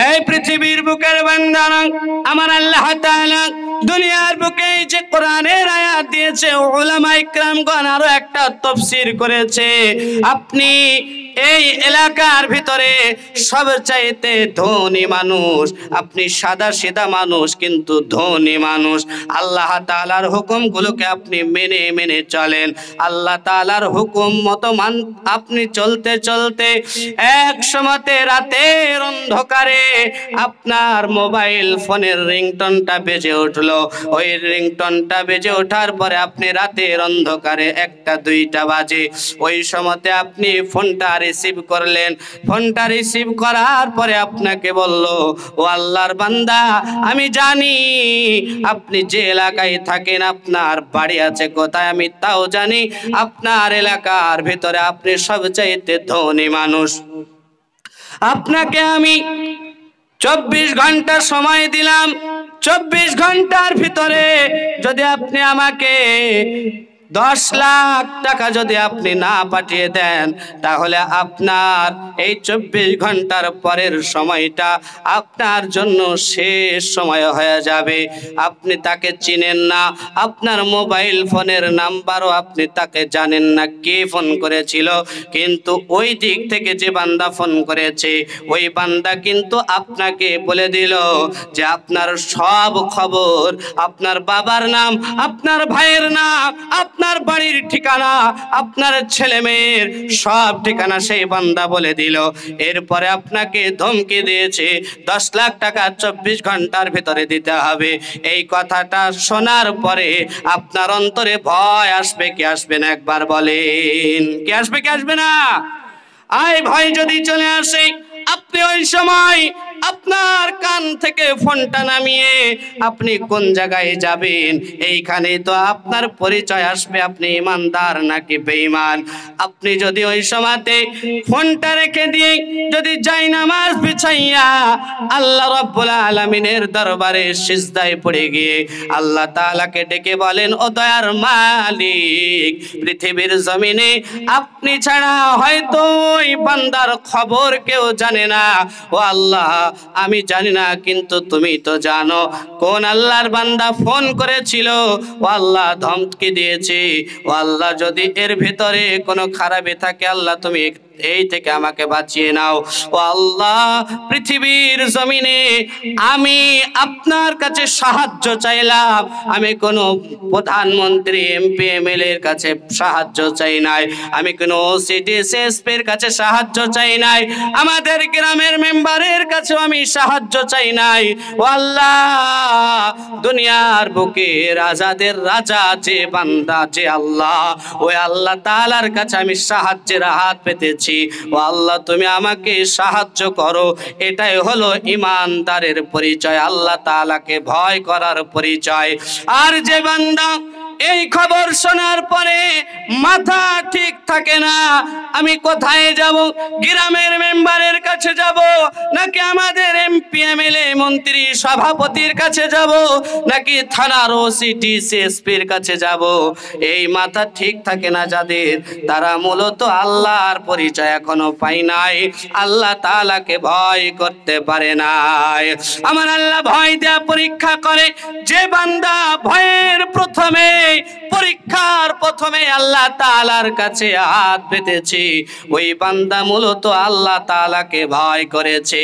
এই পৃথিবীর বুকের বান্দারা, আমার আল্লাহ তাআলা দুনিয়ার বুকে যে কোরআনের আয়াত দিয়েছে, উলামা ইকরামগণ আরো একটা তাফসীর করেছে। আপনি এই এলাকার ভিতরে সবচাইতে ধনী মানুষ, আপনি সাদা সিধা মানুষ কিন্তু ধনী মানুষ, আল্লাহ তাআলার হুকুমগুলোকে আপনি মেনে মেনে চলেন, আল্লাহ তাআলার হুকুম মতো আপনি চলতে চলতে এক সময়তে রাতের অন্ধকারে আপনার মোবাইল ফোনের রিংটোনটা বেজে উঠলো। ওই রিংটোনটা বেজে ওঠার পরে আপনি রাতের অন্ধকারে 1টা 2টা বাজে, ওই সময়তে আপনি ফোনটা রিসিভ করলেন। ফোনটা রিসিভ করার পরে আপনাকে বলল, ও আল্লাহর বান্দা, আমি জানি আপনি যে এলাকায় থাকেন, আপনার বাড়ি আছে কোথায় আমি তাও জানি, আপনার এলাকার ভিতরে আপনি সবচাইতে ধনী মানুষ। আপনাকে আমি 24 ঘন্টা সময় দিলাম, 24 ঘন্টার ভিতরে যদি আপনি আমাকে 10 লাখ টাকা যদি আপনি না পাঠিয়ে দেন, তাহলে আপনার এই 24 ঘন্টার পরের সময়টা আপনার জন্য শেষ সময় হয়ে যাবে। আপনি তাকে চিনেন না, আপনার মোবাইল ফোনের নাম্বারও আপনি তাকে জানেন না কে ফোন করেছিল, কিন্তু ওই দিক থেকে যে বান্দা ফোন করেছে, ওই বান্দা কিন্তু আপনাকে বলে দিল যে আপনার সব খবর, আপনার বাবার নাম, আপনার ভাইয়ের নাম, আপনার বাড়ির ঠিকানা, আপনার ছেলে মেয়ের সব ঠিকানা সেই বান্দা বলে দিল। এরপরে আপনাকে ধমকি দিয়েছে 10 লাখ টাকা 24 ঘন্টার ভিতরে দিতে হবে। এই কথাটা শোনার পরে আপনার অন্তরে ভয় আসবে কি আসবে না একবার বলেন? কি আসবে কি আসবে না? আয় ভয় যদি চলে আসে, আপনি ওই সময় আপনার কান থেকে ফোনটা নামিয়ে আপনি কোন জায়গায় যাবেন, এইখানে তো আপনার পরিচয় আসবে আপনি ইমানদার নাকি বেঈমান। আপনি যদি ওই সময়তে ফোনটা রেখে দিয়ে যদি জায়নামাজ বিছাইয়া আল্লাহ রাব্বুল আলামিনের দরবারে সিজদায় পড়ে গিয়ে আল্লাহ তাআলাকে ডেকে বলেন, ও দয়ার মালিক, পৃথিবীর জমিনে আপনি ছাড়া হয়তো ওই বান্দার খবর কেউ জানে না। ও আল্লাহ, আমি জানি না, কিন্তু তুমি তো জানো কোন আল্লাহর বান্দা ফোন করেছিল, ও আল্লাহ ধমকি দিয়েছে। ও আল্লাহ, যদি এর ভিতরে কোনো খারাপই থাকে আল্লাহ তুমি এই থেকে আমাকে বাঁচিয়ে নাও। ও আল্লাহ, পৃথিবীর জমিনে আমি আপনার কাছে সাহায্য চাইলাম, আমি কোনো প্রধানমন্ত্রী এমপি এমএলএ এর কাছে সাহায্য চাই নাই, আমি কোনো ওসিডি এসপির কাছে সাহায্য চাই নাই, আমাদের গ্রামের মেম্বারের কাছেও আমি সাহায্য চাই নাই। ও আল্লাহ, দুনিয়ার বুকে রাজাদের রাজা যে বান্দা, যে আল্লাহ, ওই আল্লাহ তাআলার কাছে আমি সাহায্যের হাত পেতেছি। ও আল্লাহ, তুমি আমাকে সাহায্য করো। এটাই হলো ঈমানদারের পরিচয়, আল্লাহ তাআলাকে ভয় করার পরিচয়। আর যে বান্দা এই খবর শোনার পরে মাথা ঠিক থাকে না, আমি কোথায় যাব, গ্রামের মেম্বারের কাছে যাব নাকি আমাদের এমপি এমএলএ মন্ত্রী সভাপতির কাছে যাব নাকি থানার ওসি ডিসি এসপির কাছে যাব, এই মাথা ঠিক থাকে না যাদের, তারা মূলত আল্লাহর পরিচয় এখনো পায় নাই, আল্লাহ তাআলাকে ভয় করতে পারে নাই। আমার আল্লাহ ভয় দেয়া পরীক্ষা করে। যে বান্দা ভয়ের প্রথমে, পরীক্ষার প্রথমে আল্লাহ তাআলার কাছে হাত পেতেছে, ওই বান্দা মূলত আল্লাহ তাআলাকে ভয় করেছে।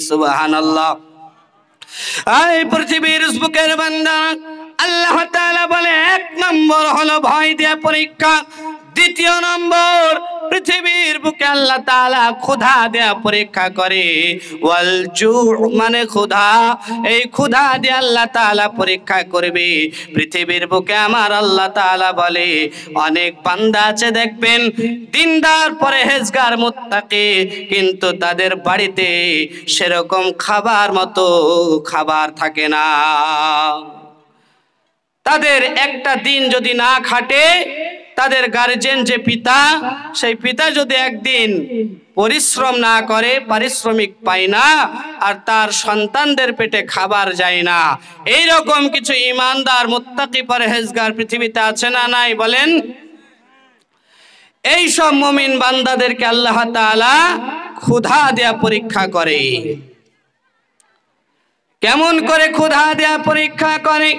সুবহানাল্লাহ। এই পৃথিবীর বুকের বান্দা, আল্লাহ তাআলা বলে 1 নম্বর হলো ভয় দেয়া পরীক্ষা। 2 নম্বর, পৃথিবীর বুকে আল্লাহ তাআলা ক্ষুধা দেয়া পরীক্ষা করে। ওয়াল জু মানে ক্ষুধা, এই ক্ষুধা দিয়ে আল্লাহ তাআলা পরীক্ষা করবে। পৃথিবীর বুকে আমার আল্লাহ তাআলা বলে অনেক বান্দা আছে দেখবেন দিনদার পরহেজগার মুত্তাকি, কিন্তু তাদের বাড়িতে সেরকম খাবার মতো খাবার থাকে না। তাদের একটা দিন যদি না খাটে, তাদের গার্জিয়ান যে পিতা, সেই পিতা যদি একদিন পরিশ্রম না করে, পারিশ্রমিক পায় না, আর তার সন্তানদের পেটে খাবার যায় না। এই রকম কিছু ঈমানদার মুত্তাকি পরহেজগার পৃথিবীতে আছে না নাই বলেন? এই সব মুমিন বান্দাদেরকে আল্লাহ তাআলা ক্ষুধা দেয়া পরীক্ষা করে। কেমন করে ক্ষুধা দেয়া পরীক্ষা করে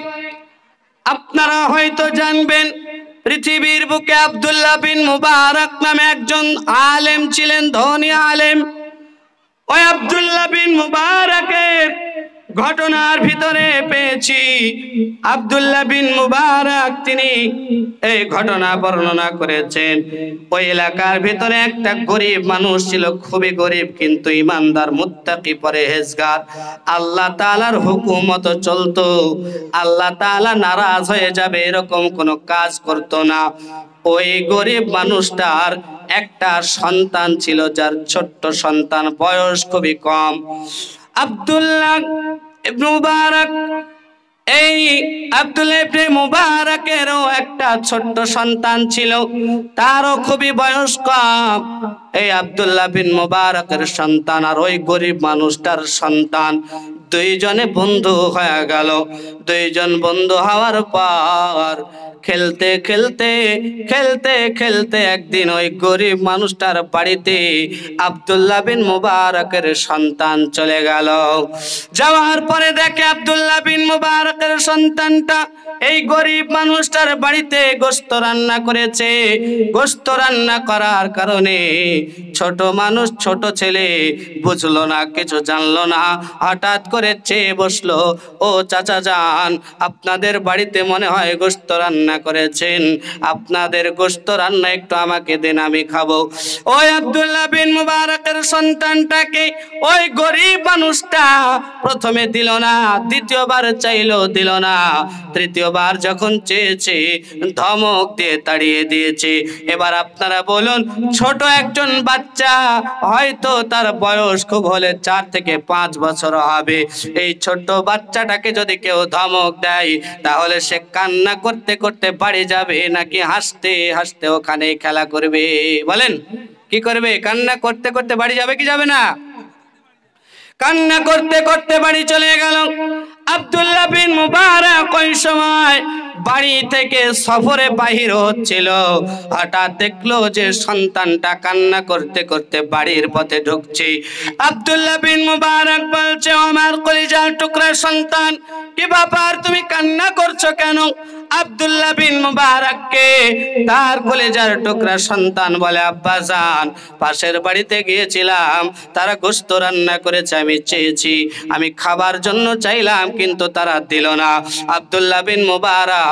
আপনারা হয়তো জানবেন। পৃথিবীর বুকে আব্দুল্লাহ বিন মুবারক নামে একজন আলেম ছিলেন, ধনী আলেম। ওই আব্দুল্লাহ বিন মুবারকের ঘটনার ভিতরে পেয়েছি, আব্দুল্লাহ বিন মুবারক তিনি এই ঘটনা বর্ণনা করেছেন। ওই এলাকার ভিতরে একটা গরিব মানুষ ছিল, খুবই গরিব, কিন্তু ঈমানদার মুত্তাকি পরহেজগার, আল্লাহ তাআলার হুকুম মতো চলতো। আল্লাহ তাআলা নারাজ হয়ে যাবে এরকম কোনো কাজ করতো না। ওই গরিব মানুষটার একটা সন্তান ছিল, যার ছোট্ট সন্তান, বয়স খুবই কম। আব্দুল্লাহ ইবনে মুবারক, এই আব্দুল্লাহ ইবনে মুবারকেরও একটা ছোট্ট সন্তান ছিল, তারও খুবই বয়স কম। এই আব্দুল্লাহ বিন মুবারকের সন্তান আর ওই গরিব মানুষটার সন্তান দুইজনে বন্ধু হয়ে গেল। দুইজন বন্ধু হওয়ার পর খেলতে খেলতে খেলতে খেলতে একদিন ওই গরিব মানুষটার বাড়িতে আব্দুল্লাহ বিন মুবারকের সন্তান চলে গেল। যাওয়ার পরে দেখে আব্দুল্লাহ বিন মুবারকের সন্তানটা এই গরিব মানুষটার বাড়িতে গোশত রান্না করেছে। গোশত রান্না করার কারণে ছোট মানুষ, ছোট ছেলে, বুঝলো না, কিছু জানলো না, হঠাৎ করে চেয়ে বসলো। ও চাচা যান, আপনাদের বাড়িতে মনে হয় গোশত রান্না করেছেন, আপনাদের গোশত রান্না একটু আমাকে দেন, আমি খাবো। ওই আব্দুল্লাহ বিন মুবারকের সন্তানটাকে ওই গরিব মানুষটা প্রথমে দিল না, দ্বিতীয়বার চাইলো দিল না, তৃতীয়বার যখন চেয়েছে ধমক দিয়ে তাড়িয়ে দিয়েছে। এবার আপনারা বলুন, ছোট একজন বাচ্চা, হয়তো তার বয়স খুব হলে 4 থেকে 5 বছর হবে, এই ছোট্ট বাচ্চাটাকে যদি কেউ ধমক দেয়, তাহলে সে কান্না করতে করতে বাড়ি যাবে নাকি হাসতে হাসতে ওখানে খেলা করবে? বলেন কি করবে? কান্না করতে করতে বাড়ি যাবে কি যাবে না? কান্না করতে করতে বাড়ি চলে গেল। আব্দুল্লাহ বিন মুবারক ওই সময় বাড়ি থেকে সফরে বাহির হচ্ছিল, হঠাৎ দেখলো যে সন্তানটা কান্না করতে করতে বাড়ির পথে ঢুকছে। আব্দুল্লাহ বিন মুবারক বলছে, আমার কলিজার টুকরা সন্তান, কি ব্যাপার, তুমি কান্না করছো কেন? আব্দুল্লাহ বিন মুবারককে তার কলিজার টুকরা সন্তান বলে, আব্বা জান, পাশের বাড়িতে গিয়েছিলাম, তারা গোশত রান্না করেছে, আমি চেয়েছি, আমি খাবার জন্য চাইলাম, কিন্তু তারা দিল না। আব্দুল্লাহ বিন মুবারক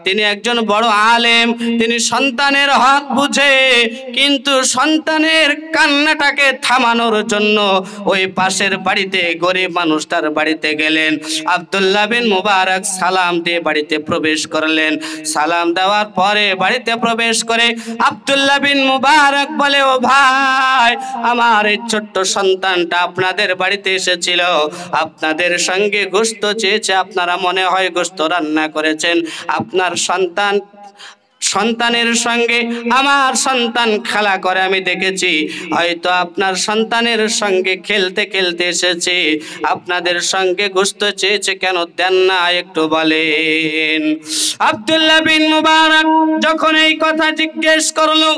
তিনি একজন বড় আলেম, তিনি সন্তানের হক বুঝে, কিন্তু সন্তানের কান্নাটাকে থামানোর জন্য ওই পাশের বাড়িতে গরিব মানুষটার বাড়িতে গেলেন। আব্দুল্লাহ বিন মুবারক সালাম দিয়ে বাড়িতে প্রবেশ করলেন। সালাম দেওয়ার পরে বাড়িতে প্রবেশ করে আব্দুল্লাহ বিন মুবারক বলে, ও ভাই, আমার এই ছোট্ট সন্তানটা আপনাদের বাড়িতে এসেছিল, আপনাদের সঙ্গে গোশত চেয়েছে, আপনারা মনে হয় গোশত রান্না করেছেন, আপনার সন্তানের সঙ্গে আমার সন্তান খেলা করে আমি দেখেছি, হয়তো আপনার সন্তানের সঙ্গে খেলতে খেলতে এসেছে, আপনাদের সঙ্গে গোশত চেয়েছে, কেন দেন না একটু বলেন। আব্দুল্লাহ বিন মুবারক যখন এই কথা জিজ্ঞেস করলো,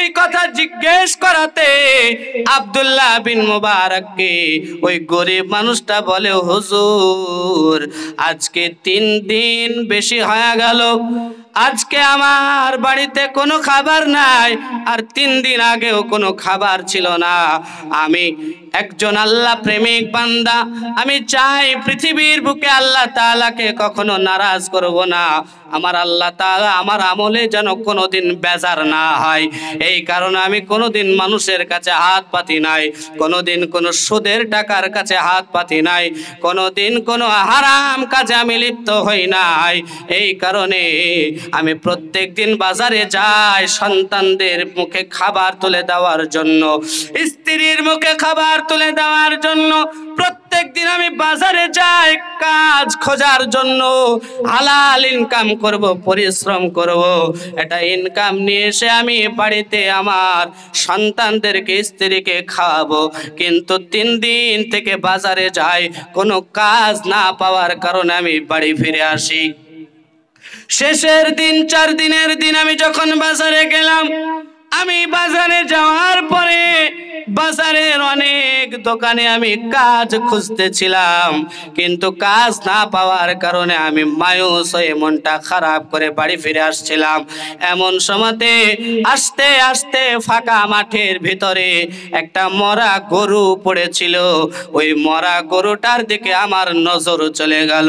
এই কথা জিজ্ঞেস করাতে আব্দুল্লাহ বিন মুবারককে ওই গরিব মানুষটা বলে, হুজুর, আজকে 3 দিন বেশি হয়ে গেল, আজকে আমার বাড়িতে কোনো খাবার নাই, আর 3 দিন আগেও কোনো খাবার ছিল না। আমি একজন আল্লাহ প্রেমিক বান্দা, আমি চাই পৃথিবীর বুকে আল্লাহ তাআলাকে কখনো নারাজ করব না, আমার আল্লাহ তাআলা আমার আমলে যেন কোনোদিন বেজার না হয়, এই কারণে আমি কোনোদিন মানুষের কাছে হাত পাতি নাই, কোনোদিন কোনো সুদের টাকার কাছে হাত পাতি নাই, কোনোদিন কোনো হারাম কাজে আমি লিপ্ত হই নাই, এই কারণে আমি প্রত্যেক দিন বাজারে যাই সন্তানদের মুখে খাবার তুলে দেওয়ার জন্য, স্ত্রীর মুখে খাবার তুলে দেওয়ার জন্য। প্রত্যেক দিন আমি বাজারে যাই কাজ খোঁজার জন্য, হালাল ইনকাম করব, পরিশ্রম করব, এটা ইনকাম নিয়ে এসে আমি বাড়িতে আমার সন্তানদেরকে, স্ত্রীকে খাওয়াবো। কিন্তু 3 দিন থেকে বাজারে যাই, কোনো কাজ না পাওয়ার কারণে আমি বাড়ি ফিরে আসি। শেষের দিন, 4 দিনের দিন আমি যখন বাজারে গেলাম, আমি বাজারে যাওয়ার পরে বাজারের অনেক দোকানে আমি কাজ খুঁজতেছিলাম, কিন্তু কাজ না পাওয়ার কারণে আমি মায়ুস হয়ে মনটা খারাপ করে বাড়ি ফিরে আসছিলাম। এমন সময়তে আস্তে আস্তে ফাঁকা মাঠের ভিতরে একটা মরা গরু পড়েছিল, ওই মরা গরুটার দিকে আমার নজর চলে গেল।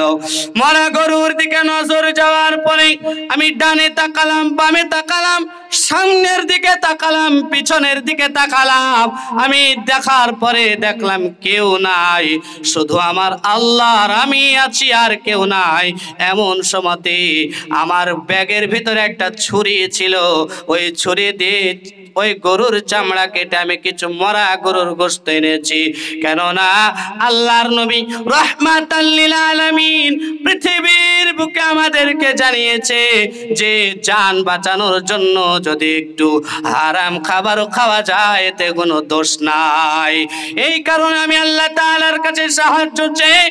মরা গরুর দিকে নজর যাওয়ার পরে আমি ডানে তাকালাম, বামে তাকালাম, সামনের দিকে তাকালাম, পিছনের দিকে তাকালাম, আমি দেখার পরে দেখলাম কেউ নাই, শুধু আমার আল্লাহ আর আমি আছি, আর কেউ নাই। এমন সময়তে আমার ব্যাগের ভিতরে একটা ছুরি ছিল, ওই ছুরি দিয়ে ওই গরুর চামড়া কেটে আমি কিছু মরা গরুর গোশত এনেছি, কেননা আল্লাহর নবী রাহমাতাল লিল আলামিন পৃথিবীর বুকে আমাদেরকে জানিয়েছে যে জান বাঁচানোর জন্য যদি একটু হারাম খাবারও খাওয়া যায়, এতে কোনো দোষ নাই। এই কারণে আমি আল্লাহ তাআলার কাছে সাহায্য চেয়ে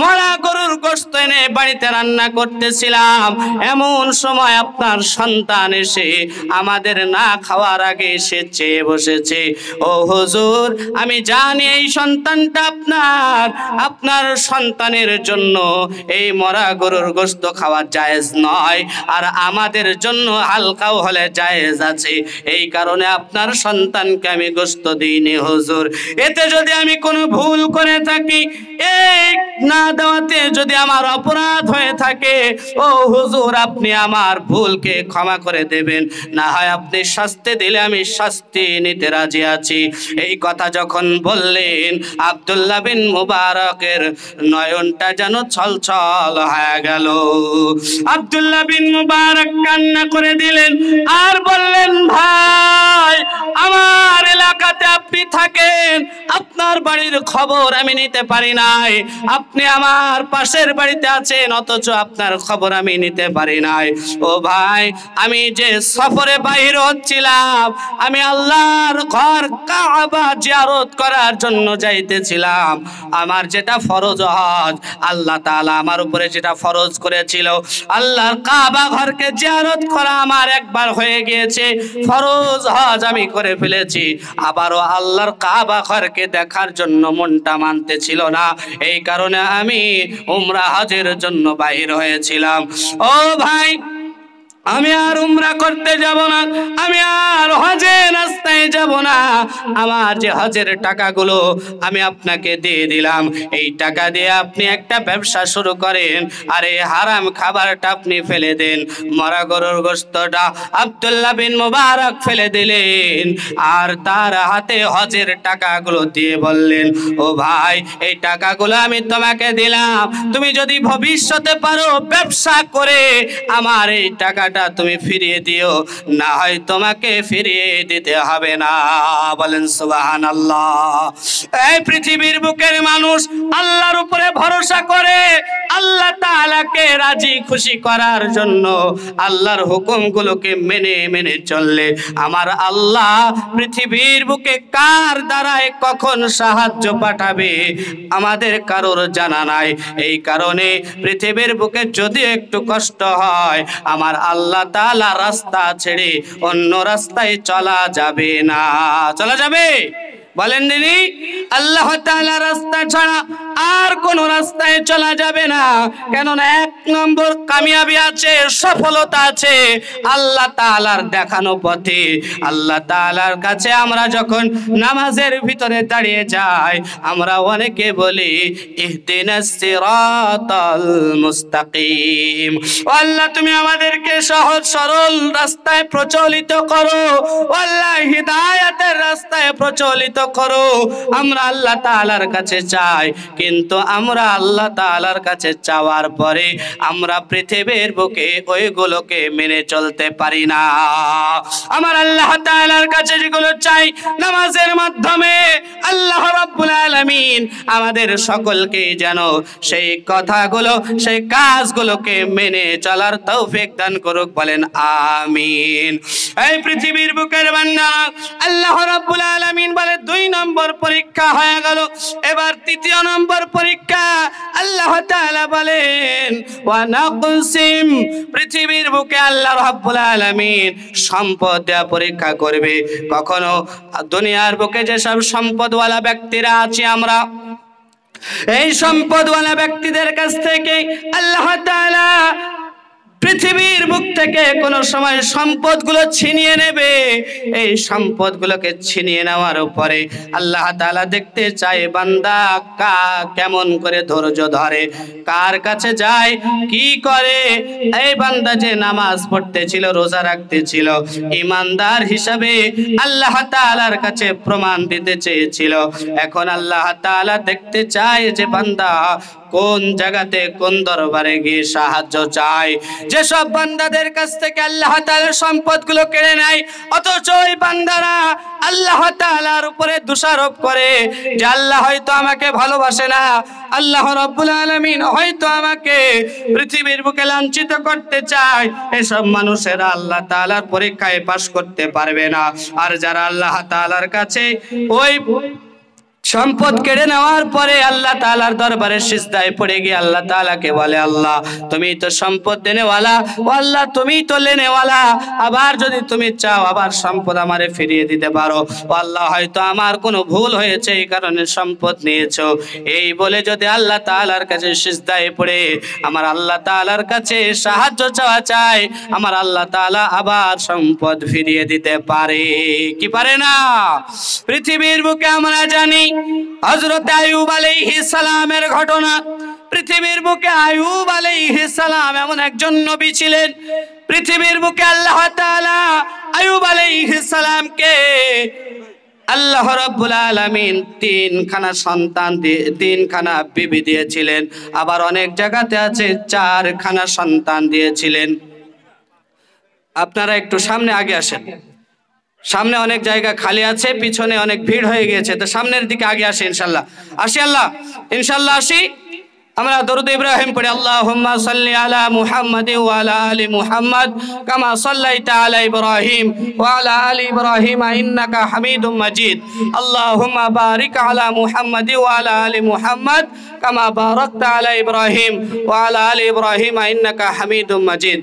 মরা গরুর গোশত এনে বাড়িতে রান্না করতেছিলাম, এমন সময় আপনার সন্তান এসে আমাদের না খাওয়ার আগে এসে চেয়ে বসেছে। ও হুজুর, আমি জানি এই সন্তানটা আপনার সন্তানের জন্য এই মরা গরুর গোশত খাওয়া জায়েজ নয়, আর আমাদের জন্য হালকাও হলে জায়েজ আছে। এই কারণে আপনার সন্তানকে আমি গোশত দিইনি হুজুর। এতে যদি আমি কোনো ভুল করে থাকি, এই না দেওয়াতে যদি আমার অপরাধ হয়ে থাকে, ও হুজুর আপনি আমার ভুলকে ক্ষমা করে দেবেন, না হয় আপনি শাস্তি দিলে আমি শাস্তি নিতে রাজি আছি। এই কথা যখন বললেন, আব্দুল্লাহ বিন মুবারকের নয়নটা যেন ছলছল হয়ে গেল। আব্দুল্লাহ বিন মুবারক কান্না করে দিলেন আর বললেন, ভাই আমার এলাকাতে আপনি থাকেন, আপনার বাড়ির খবর আমি নিতে পারি নাই। আপনি আমার পাশের বাড়িতে আছেন, অথচ আপনার খবর আমি নিতে পারি নাই। ও ভাই, আমি যে সফরে বাইর হচ্ছিলাম, আমি আল্লাহর ঘর কাবা জিয়ারত করার জন্য যাইতেছিলাম। আমার যেটা ফরজ হজ, আল্লাহ তাআলা আমার উপরে যেটা ফরজ করেছিল, আল্লাহর কাবা ঘরকে জিয়ারত করা আমার একবার হয়ে গিয়েছে, ফরজ হজ আমি করে ফেলেছি। আবারও আল্লাহর কাবা ঘরকে দেখার জন্য মনটা মানতে ছিল না, এই কারণে আমি উমরা হজের জন্য বাইর হয়েছিলাম। ও ভাই, আমি আর উমরা করতে যাব না, আমি আর হজের রাস্তায় যাব না। আমার যে হজের টাকাগুলো আমি আপনাকে দিয়ে দিলাম, এই টাকা দিয়ে আপনি একটা ব্যবসা শুরু করেন, আর এই হারাম খাবারটা আপনি ফেলে দেন। মরা গরুর গোশতটা আব্দুল্লাহ বিন মুবারক ফেলে দিলেন, আর তার হাতে হজের টাকাগুলো দিয়ে বললেন, ও ভাই, এই টাকাগুলো আমি তোমাকে দিলাম, তুমি যদি ভবিষ্যতে পারো ব্যবসা করে আমার এই টাকাটা তুমি ফিরিয়ে দিও, না হয় তোমাকে ফিরিয়ে দিতে হবে না। বলেন সুবহানাল্লাহ। এই পৃথিবীর বুকের মানুষ আল্লাহর উপরে ভরসা করে আল্লাহ তাআলাকে রাজি খুশি করার জন্য আল্লাহর হুকুমগুলোকে মেনে মেনে চললে আমার আল্লাহ পৃথিবীর বুকে কার দ্বারায় কখন সাহায্য পাঠাবে আমাদের কারোর জানা নাই। এই কারণে পৃথিবীর বুকে যদি একটু কষ্ট হয়, আমার আল্লাহ তাআলা রাস্তা ছেড়ে অন্য রাস্তায় চলা যাবে না। চলা যাবে? বলেন দিনি, আল্লাহ তাআলা রাস্তা ছাড়া আর কোন রাস্তায় চলা যাবে না। কেননা এক নম্বর কামিয়াবি আছে, সফলতা আছে আল্লাহ তাআলার দেখানো পথে। আল্লাহ তাআলার কাছে আমরা যখন নামাজের ভিতরে দাঁড়িয়ে যাই, আমরা অনেকে বলি ইহদিনাস সিরাতাল মুস্তাকিম, ও আল্লাহ তুমি আমাদেরকে সহজ সরল রাস্তায় প্রচলিত করো, ও আল্লাহ হিদায়াতের রাস্তায় প্রচলিত করো। আমরা আল্লাহ তাআলার কাছে চাই, কিন্তু আমরা আল্লাহ তাআলার কাছে চাওয়ার পরে আমরা পৃথিবীর বুকে ওইগুলোকে মেনে চলতে পারি না। আমার আল্লাহ তাআলার কাছে যেগুলো চাই নামাজের মাধ্যমে আল্লাহ রাব্বুল আলামিন আমাদের সকলকে যেন সেই কথাগুলো সেই কাজগুলোকে মেনে চলার তৌফিক দান করুক। বলেন আমিন। এই পৃথিবীর বুকের বান্দা আল্লাহ রাব্বুল আলামিন বলে 2 নম্বর পরীক্ষা হয়ে গেল, এবার 3য় নম্বর পরীক্ষা। আল্লাহ তাআলা বলেন ওয়া নাকসিম, পৃথিবীর বুকে আল্লাহ রাব্বুল আলামিন সম্পদ দেয়া পরীক্ষা করবে। কখনো দুনিয়ার বুকে যেসব সম্পদওয়ালা ব্যক্তিরা আছি আমরা, এই সম্পদওয়ালা ব্যক্তিদের কাছ থেকে আল্লাহ তাআলা পৃথিবীর বুক থেকে কোন সময় সম্পদগুলো ছিনিয়ে নেবে। এই সম্পদগুলোকে ছিনিয়ে নেওয়ার উপরে আল্লাহ তাআলা দেখতে চায় বান্দা কেমন করে ধৈর্য ধরে, কার কাছে যায়, কি করে। এই বান্দা যে নামাজ পড়তেছিল, রোজা রাখতেছিল, ঈমানদার হিসাবে আল্লাহ তাআলার কাছে প্রমাণ দিতে চেয়েছিল, এখন আল্লাহ তাআলা দেখতে চায় যে বান্দা কোন জায়গাতে কোন দরবারে গিয়ে সাহায্য চায়। যেসব বান্দাদের কাছ থেকে আল্লাহ তাআলা সম্পদগুলো কেড়ে নেয়, অথচ ওই বান্দারা আল্লাহ তাআলার উপরে দোষারোপ করে যে আল্লাহ হয়তো আমাকে ভালোবাসে না, আল্লাহ রাব্বুল আলামিন হয়তো আমাকে পৃথিবীর বুকে লাঞ্ছিত করতে চায়। এসব মানুষেরা আল্লাহ তাআলার পরীক্ষায় পাশ করতে পারবে না। আর যারা আল্লাহ তাআলার কাছে ওই সম্পদ কেড়ে নেওয়ার পরে আল্লাহ তাআলার দরবারে সিজদায় পড়ে গিয়ে আল্লাহ তাআলাকে বলে, আল্লাহ তুমি তো সম্পদ দেনেওয়ালা, ও আল্লাহ তুমি তো লেনেওয়ালা, আবার যদি তুমি চাও আবার সম্পদ আমারে ফিরিয়ে দিতে পারো, ও আল্লাহ হয়তো আমার কোনো ভুল হয়েছে এই কারণে সম্পদ নিয়েছো। এই বলে যদি আল্লাহ তাআলার কাছে সিজদায় পড়ে আমার আল্লাহ তাআলার কাছে সাহায্য চাওয়া চায়, আমার আল্লাহ তাআলা আবার সম্পদ ফিরিয়ে দিতে পারে কি পারে না? পৃথিবীর বুকে আমরা জানি হযরত আইয়ুব আলাইহিস সালামের ঘটনা। পৃথিবীর বুকে আইয়ুব আলাইহিস সালাম এমন একজন নবী ছিলেন, পৃথিবীর বুকে আল্লাহ তাআলা আইয়ুব আলাইহিস সালামকে আল্লাহ রাব্বুল আলামিন তিনখানা সন্তান দিয়ে তিনখানা বিবি দিয়েছিলেন, আবার অনেক জায়গাতে আছে চারখানা সন্তান দিয়েছিলেন। আপনারা একটু সামনে আগে আসেন, সামনে অনেক জায়গা খালি আছে, পিছনে অনেক ভিড় হয়ে গিয়েছে, তো সামনের দিকে আগে আসি ইনশাআল্লাহ। আসি আল্লাহ ইনশাআল্লাহ আসি। আমরা দরুদ ইব্রাহিম পড়ি, আল্লাহুম্মা সাল্লি আলা মুহাম্মাদ ওয়া আলা আলি মুহাম্মাদ কামা সাল্লাইতা আলা ইব্রাহিম ওয়া আলা আলি ইব্রাহিম ইন্নাকা হামিদুম মাজিদ। আল্লাহুম্মা বারিক আলা মুহাম্মাদ ওয়া আলা আলি মুহাম্মাদ কামা বারাকতা আলা ইব্রাহিম ওয়া আলা আলি ইব্রাহিম ইন্নাকা হামিদুম মাজিদ।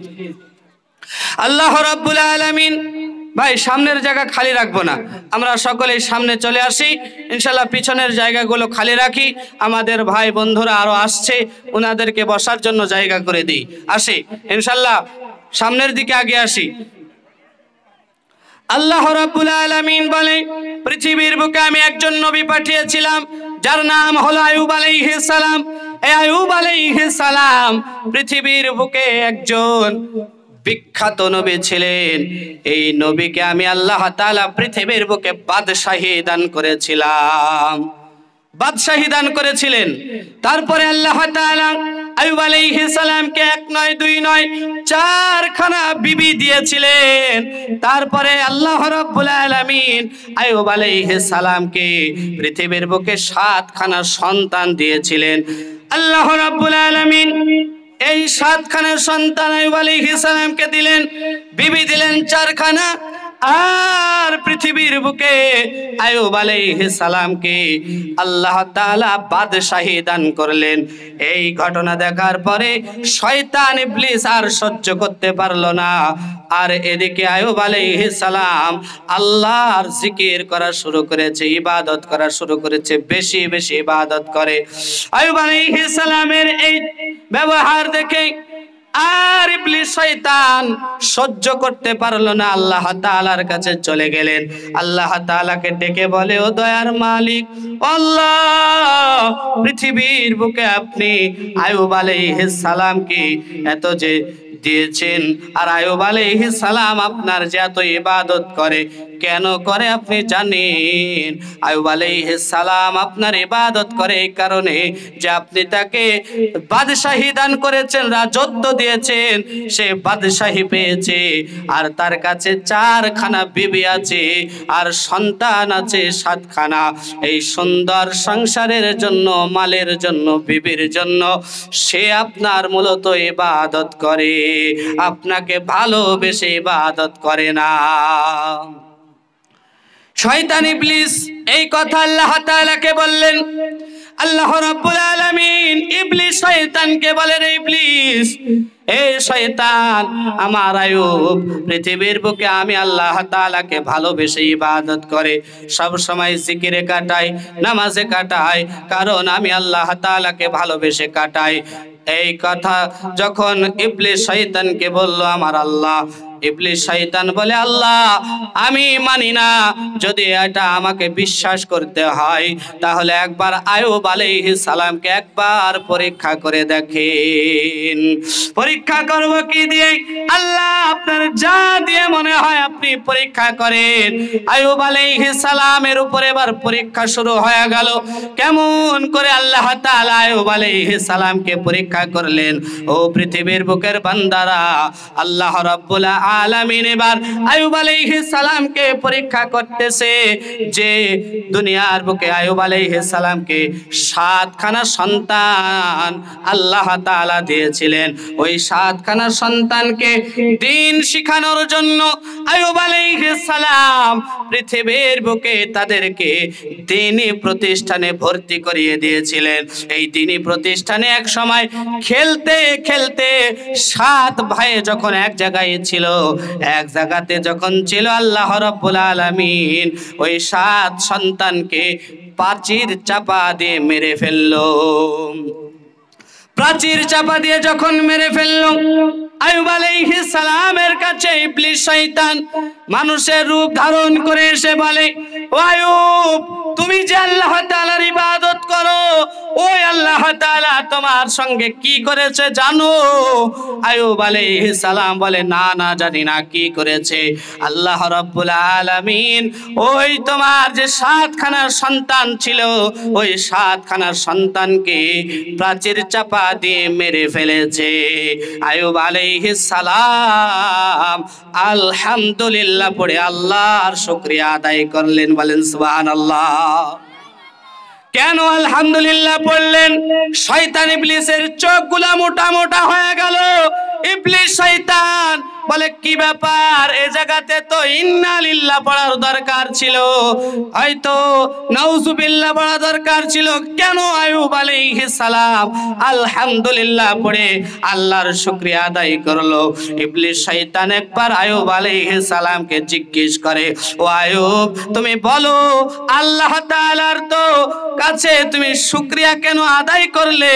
আল্লাহ রাব্বুল আলামিন ভাই সামনের জায়গা খালি রাখবো না, আমরা সকলেই সামনে চলে আসি ইনশাআল্লাহ। পিছনের জায়গাগুলো খালি রাখি, আমাদের ভাই বন্ধুরা আরো আসছে, ওনাদেরকে বসার জন্য জায়গা করে দিই। আসি ইনশাআল্লাহ, সামনের দিকে আগে আসি। আল্লাহ রাব্বুল আলামিন বলে, পৃথিবীর বুকে আমি একজন নবী পাঠিয়েছিলাম যার নাম হলো আইয়ুব আলাইহিস সালাম। এই আইয়ুব আলাইহিস সালাম পৃথিবীর বুকে একজন বিখ্যাত নবী ছিলেন। এই নবীকে আমি আল্লাহ তাআলা পৃথিবীর বুকে বাদশাহী দান করেছিলাম, বাদশাহী দান করেছিলেন। তারপরে আল্লাহ তাআলা আইয়ুব আলাইহিস সালামকে এক নয় দুই নয় চারখানা বিবি দিয়েছিলেন। তারপরে আল্লাহ রাব্বুল আলামিন আইয়ুব আলাইহিস সালামকে পৃথিবীর বুকে সাতখানা সন্তান দিয়েছিলেন। আল্লাহ রাব্বুল আলামিন এই সাতখানা সন্তান আইয়ুব আলাইহিস সালামকে দিলেন, বিবি দিলেন চারখানা। আর পৃথিবীর বুকে আইয়ুব আলাইহিস সালামকে আল্লাহ তাআলা বাদশাহী দান করলেন। এই ঘটনা দেখার পরে শয়তান ইবলিস আর সহ্য করতে পারলো না, আর এদিকে আইয়ুব আলাইহিস সালাম আল্লাহর জিকির করা শুরু করেছে, ইবাদত করা শুরু করেছে, বেশি বেশি ইবাদত করে। আইয়ুব আলাইহিস সালামের এই ব্যবহার দেখে আর ইবলিস শয়তান সহ্য করতে পারলো না, আল্লাহ তাআলার কাছে চলে গেলেন। আল্লাহ তাআলাকে ডেকে বলে, ও দয়ার মালিক আল্লাহ, পৃথিবীর বুকে আপনি আইয়ুব আলাইহিস সালামকে এত যে দিয়েছেন, আর আইয়ুব আলাইহিস সালাম আপনার যে এত ইবাদত করে, কেন করে আপনি জানেন? আইয়ুব আলাইহিস সালাম আপনার ইবাদত করে এই কারণে যে আপনি তাকে বাদশাহী দান করেছেন, রাজত্ব দিয়েছেন, সে বাদশাহী পেয়েছে, আর তার কাছে চারখানা বিবি আছে আর সন্তান আছে সাতখানা। এই সুন্দর সংসারের জন্য, মালের জন্য, বিবির জন্য সে আপনার মূলত ইবাদত করে, আপনাকে ভালোবেসে ইবাদত করে না। শয়তান ইবলিস এই কথা আল্লাহ তাআলাকে বললেন। আল্লাহ রাব্বুল আলামিন ইবলিস শয়তানকে বলেন, ইবলিস এই শয়তান, আমার আইয়ুব পৃথিবীর বুকে আমি আল্লাহ তাআলাকে ভালোবেসে ইবাদত করে, সব সময় জিকিরে কাটাই, নামাজে কাটাই, কারণ আমি আল্লাহ তাআলাকে ভালোবেসে কাটাই। এই কথা যখন ইবলিস শয়তানকে বলল আমার আল্লাহ, ইবলিস শয়তান বলে, আল্লাহ আমি মানি না, যদি এটা আমাকে বিশ্বাস করতে হয় তাহলে একবার আইয়ুব আলাইহিস সালামকে একবার পরীক্ষা করে দেখেন। পরীক্ষা করব কি দিয়ে? আল্লাহ আপনার যা দিয়ে মনে হয় আপনি পরীক্ষা করেন। আইয়ুব আলাইহিস সালামের উপরে এবার পরীক্ষা শুরু হয়ে গেল। কেমন করে আল্লাহ তাআলা আইয়ুব আলাইহিস সালামকে পরীক্ষা করলেন। ও পৃথিবীর বুকের বান্দারা, আল্লাহ রাব্বুল আলামিন এবার আইয়ুব আলাইহিস সালামকে পরীক্ষা করতেছে যে দুনিয়ার বুকে আইয়ুব আলাইহিস সালামকে 7খানা সন্তান আল্লাহ তাআলা দিয়েছিলেন। ওই 7খানা সন্তানকে দ্বীন শিখানোর জন্য আইয়ুব আলাইহিস সালাম পৃথিবীর বুকে তাদেরকে দ্বীনি প্রতিষ্ঠানে ভর্তি করিয়ে দিয়েছিলেন। এই দ্বীনি প্রতিষ্ঠানে এক সময় খেলতে খেলতে 7 ভাই যখন এক জায়গায় ছিল, এক জায়গাতে যখন ছিল, আল্লাহ রাব্বুল আলামিন ওই 7 সন্তানকে প্রাচীর চাপা দিয়ে মেরে ফেললো। প্রাচীর চাপা দিয়ে যখন মেরে ফেললো, আইয়ুব আলাইহিস সালামের কাছে ইবলিস শয়তান মানুষের রূপ ধারণ করে এসে বলে, ও আইয়ুব, তুমি যে আল্লাহ তাআলার ইবাদত করো, ওই আল্লাহ তাআলা তোমার সঙ্গে কি করেছে জানো? আইয়ুব আলাইহিস সালাম বলে, না না, জানি না কি করেছে। আল্লাহ রাব্বুল আলামিন ওই তোমার যে 7খানা সন্তান ছিল, ওই 7খানা সন্তানকে প্রাচীর চাপা দিয়ে মেরে ফেলেছে। আইয়ুব আলাইহিস সালাম আলহামদুলিল্লাহ পড়ে আল্লাহর শুকরিয়া আদায় করলেন। বলেন সুবহানাল্লাহ। কেন আলহামদুলিল্লাহ পড়লেন? শয়তান ইবলিসের চোখগুলা মোটা মোটা হয়ে গেল। ইবলিস শয়তান বলে, কি ব্যাপার, এই জায়গাতে তো ইন্না লিল্লাহ পড়ার দরকার ছিল, হয়তো নাউজুবিল্লাহ পড়া দরকার ছিল, কেন আইয়ুব আলাইহিস সালাম আলহামদুলিল্লাহ পড়ে আল্লাহর শুকরিয়া আদায় করলো? ইবলিস শয়তান একবার আইয়ুব আলাইহিস সালামকে জিজ্ঞেস করে, ও আইয়ুব, তুমি বলো আল্লাহ তাআলার তো কাছে তুমি শুকরিয়া কেন আদায় করলে?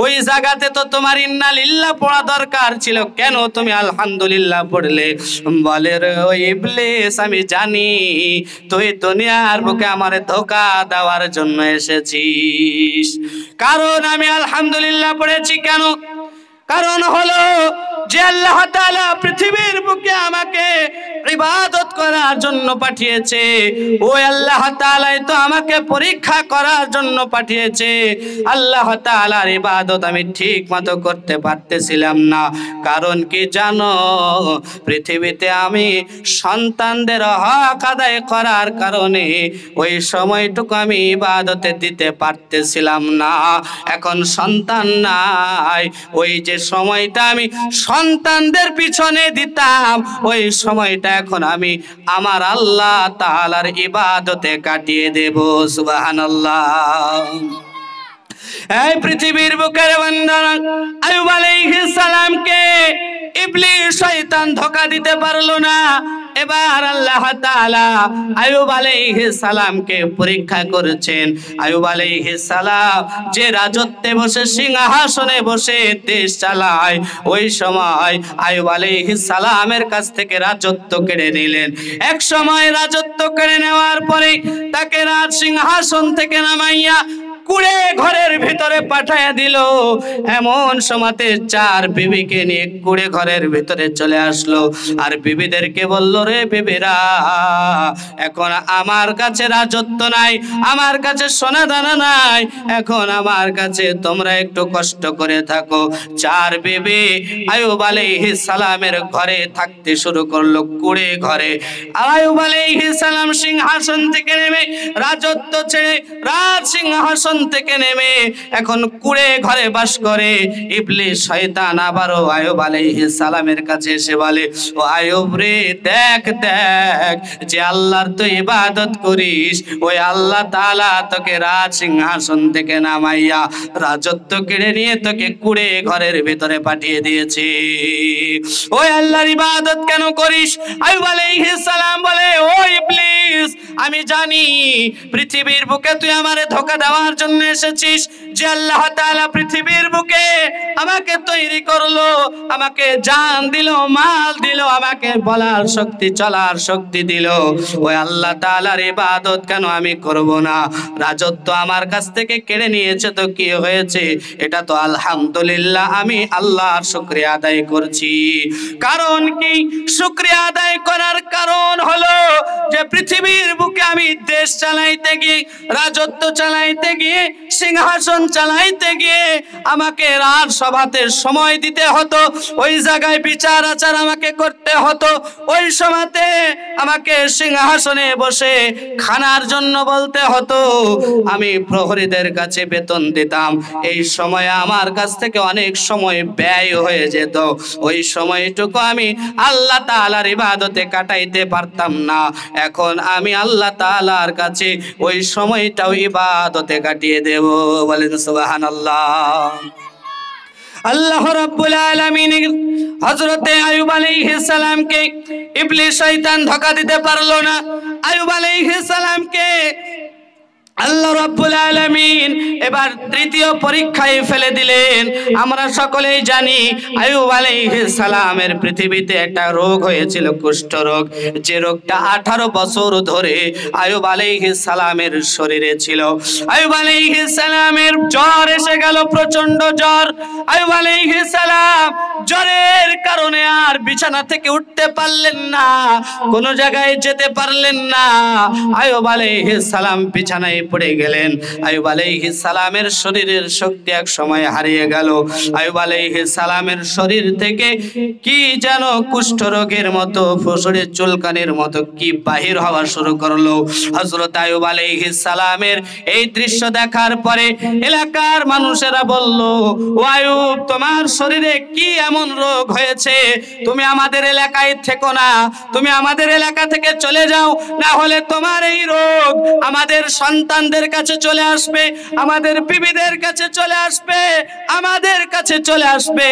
ওই জায়গাতে তো তোমার ইন্না লিল্লাহ পড়া দরকার ছিল, কেন তুমি আলহামদুলিল্লাহ পড়লে? বলে, রে ও ইবলিস, আমি জানি তুই দুনিয়ার বুকে আমারে ধোঁকা দেওয়ার জন্য এসেছিস। কারণ আমি আলহামদুলিল্লাহ পড়েছি কেন? কারণ হলো যে আল্লাহ তাআলা পৃথিবীর বুকে আমাকে ইবাদত করার জন্য পাঠিয়েছে, ওই আল্লাহ তাআলাই তো আমাকে পরীক্ষা করার জন্য পাঠিয়েছে। আল্লাহ তাআলার ইবাদত আমি ঠিক মতো করতে পারতেছিলাম না। কারণ কি জানো? পৃথিবীতে আমি সন্তানদের হক আদায় করার কারণে ওই সময়টুকু আমি ইবাদতে দিতে পারতেছিলাম না। এখন সন্তান নাই, ওই যে সময়টা আমি সন্তানদের পিছনে দিতাম, ওই সময়টা এখন আমি আমার আল্লাহ তাআলার ইবাদতে কাটিয়ে দেব। সুবহানাল্লাহ। এই পৃথিবীর বুকের বান্দারা, আইয়ুব আলাইহিস সালামকে ইবলিস শয়তান ধোঁকা দিতে পারলো না। এবার আল্লাহ তাআলা আইয়ুব আলাইহিস সালামকে পরীক্ষা করেছেন। আইয়ুব আলাইহিস সালাম যে রাজত্বে বসে, সিংহাসনে বসে দেশ চালায়, ওই সময় আইয়ুব আলাইহিস সালামের কাছ থেকে রাজত্ব কেড়ে নিলেন। এক সময় রাজত্ব কেড়ে নেওয়ার পরে তাকে রাজ সিংহাসন থেকে নামাইয়া কুড়ে ঘরের ভিতরে পাঠাইয়া দিল। এমন সময়তে 4 বিবিকে নিয়ে কুড়ে ঘরের ভিতরে চলে আসলো, আর বিবিদেরকে বলল, রে বিবিরা, এখন আমার কাছে রাজত্ব নাই, আমার কাছে সোনা দানা নাই, এখন আমার কাছে তোমরা একটু কষ্ট করে থাকো। 4 বিবি আইয়ুব আলাইহিস সালামের ঘরে থাকতে শুরু করলো, কুড়ে ঘরে। আইয়ুব আলাইহিস সালাম সিংহাসন থেকে নেমে, রাজত্ব ছেড়ে রাজ সিংহাসন থেকে নেমে এখন কুড়ে ঘরে বাস করে। ইবলিস শয়তান আবারও আইয়ুব আলাইহিস সালামের কাছে এসে বলে, ও আইয়ুব রে, দেখ দেখ, যে আল্লাহর তুই ইবাদত করিস, ওই আল্লাহ তাআলা তোকে রাজ সিংহাসন থেকে নামাইয়া রাজত্ব কেড়ে নিয়ে তোকে কুড়ে ঘরের ভিতরে পাঠিয়ে দিয়েছে। ওই আল্লাহর ইবাদত কেন করিস? আইয়ুব আলাইহিস সালাম বলে, ও ইবলিস, ইবলিস, আমি জানি পৃথিবীর বুকে তুই আমারে ধোঁকা দেওয়ার জন্য এসেছিস। যে আল্লাহ তাআলা পৃথিবীর বুকে আমাকে তৈরি করলো, আমাকে জান দিল, মাল দিল, আমাকে বলার শক্তি, চলার শক্তি দিল, ওই আল্লাহ তাআলার ইবাদত কেন আমি করব না? রাজত্ব আমার কাছ থেকে কেড়ে নিয়েছে তো কি হয়েছে? এটা তো আলহামদুলিল্লাহ, আমি আল্লাহর শুকরিয়া আদায় করছি। কারণ কি? শুকরিয়া আদায় করার কারণ হলো যে পৃথিবীর বুকে আমি দেশ চালাইতে গিয়ে, রাজত্ব চালাইতে গিয়ে, সিংহাসন চালাইতে গিয়ে আমাকে রাজসভাতে সময় দিতে হতো, ওই জায়গায় বিচার আচার আমাকে করতে হতো, ওই সময়তে আমাকে সিংহাসনে বসে খানার জন্য বলতে হতো, আমি প্রহরীদের কাছে বেতন দিতাম, এই সময়ে আমার কাছ থেকে অনেক সময় ব্যয় হয়ে যেত, ওই সময়টুকু আমি আল্লাহ তাআলার ইবাদতে কাটাইতে পারতাম না। এখন আমি আল্লাহ তাআলার কাছে ওই সময়টাও ইবাদতে কাটিয়ে দেব। বলেন সুবহানাল্লাহ। আল্লাহ রাব্বুল আলামিন হযরতে আইয়ুব আলাইহিস সালামকে ইবলিস শয়তান ধোঁকা দিতে পারলো না। আইয়ুব আলাইহিস সালামকে আল্লাহ রাব্বুল আলামিন এবার তৃতীয় পরীক্ষায় ফেলে দিলেন। আমরা সকলেই জানি আইয়ুব আলাইহিস সালামের পৃথিবীতে একটা রোগ হয়েছিল, কুষ্ঠ রোগ, যে রোগটা 18 বছর ধরে আইয়ুব আলাইহিস সালামের শরীরে ছিল। আইয়ুব আলাইহিস সালামের জ্বর এসে গেল, প্রচন্ড জ্বর। আইয়ুব আলাইহিস সালাম জ্বরের কারণে আর বিছানা থেকে উঠতে পারলেন না, কোনো জায়গায় যেতে পারলেন না। আইয়ুব আলাইহিস সালাম বিছানায় পড়ে গেলেন। আইয়ুব আলাইহিস সালামের শরীরের শক্তি এক সময় হারিয়ে গেল। আইয়ুব আলাইহিস সালামের শরীর থেকে কি যেন কুষ্ঠ রোগের মতো, ফসরের চুলকানির মতো কি বাহির হওয়া শুরু করলো। হযরত আইয়ুব আলাইহিস সালামের এই দৃশ্য দেখার পরে এলাকার মানুষেরা বলল, ও আইয়ুব, তোমার শরীরে কি এমন রোগ হয়েছে? তুমি আমাদের এলাকায় থেকো না, তুমি আমাদের এলাকা থেকে চলে যাও, না হলে তোমার এই রোগ আমাদের সন্তানদের কাছে চলে আসবে, আমাদের বিবিদের কাছে চলে আসবে, আমাদের কাছে চলে আসবে।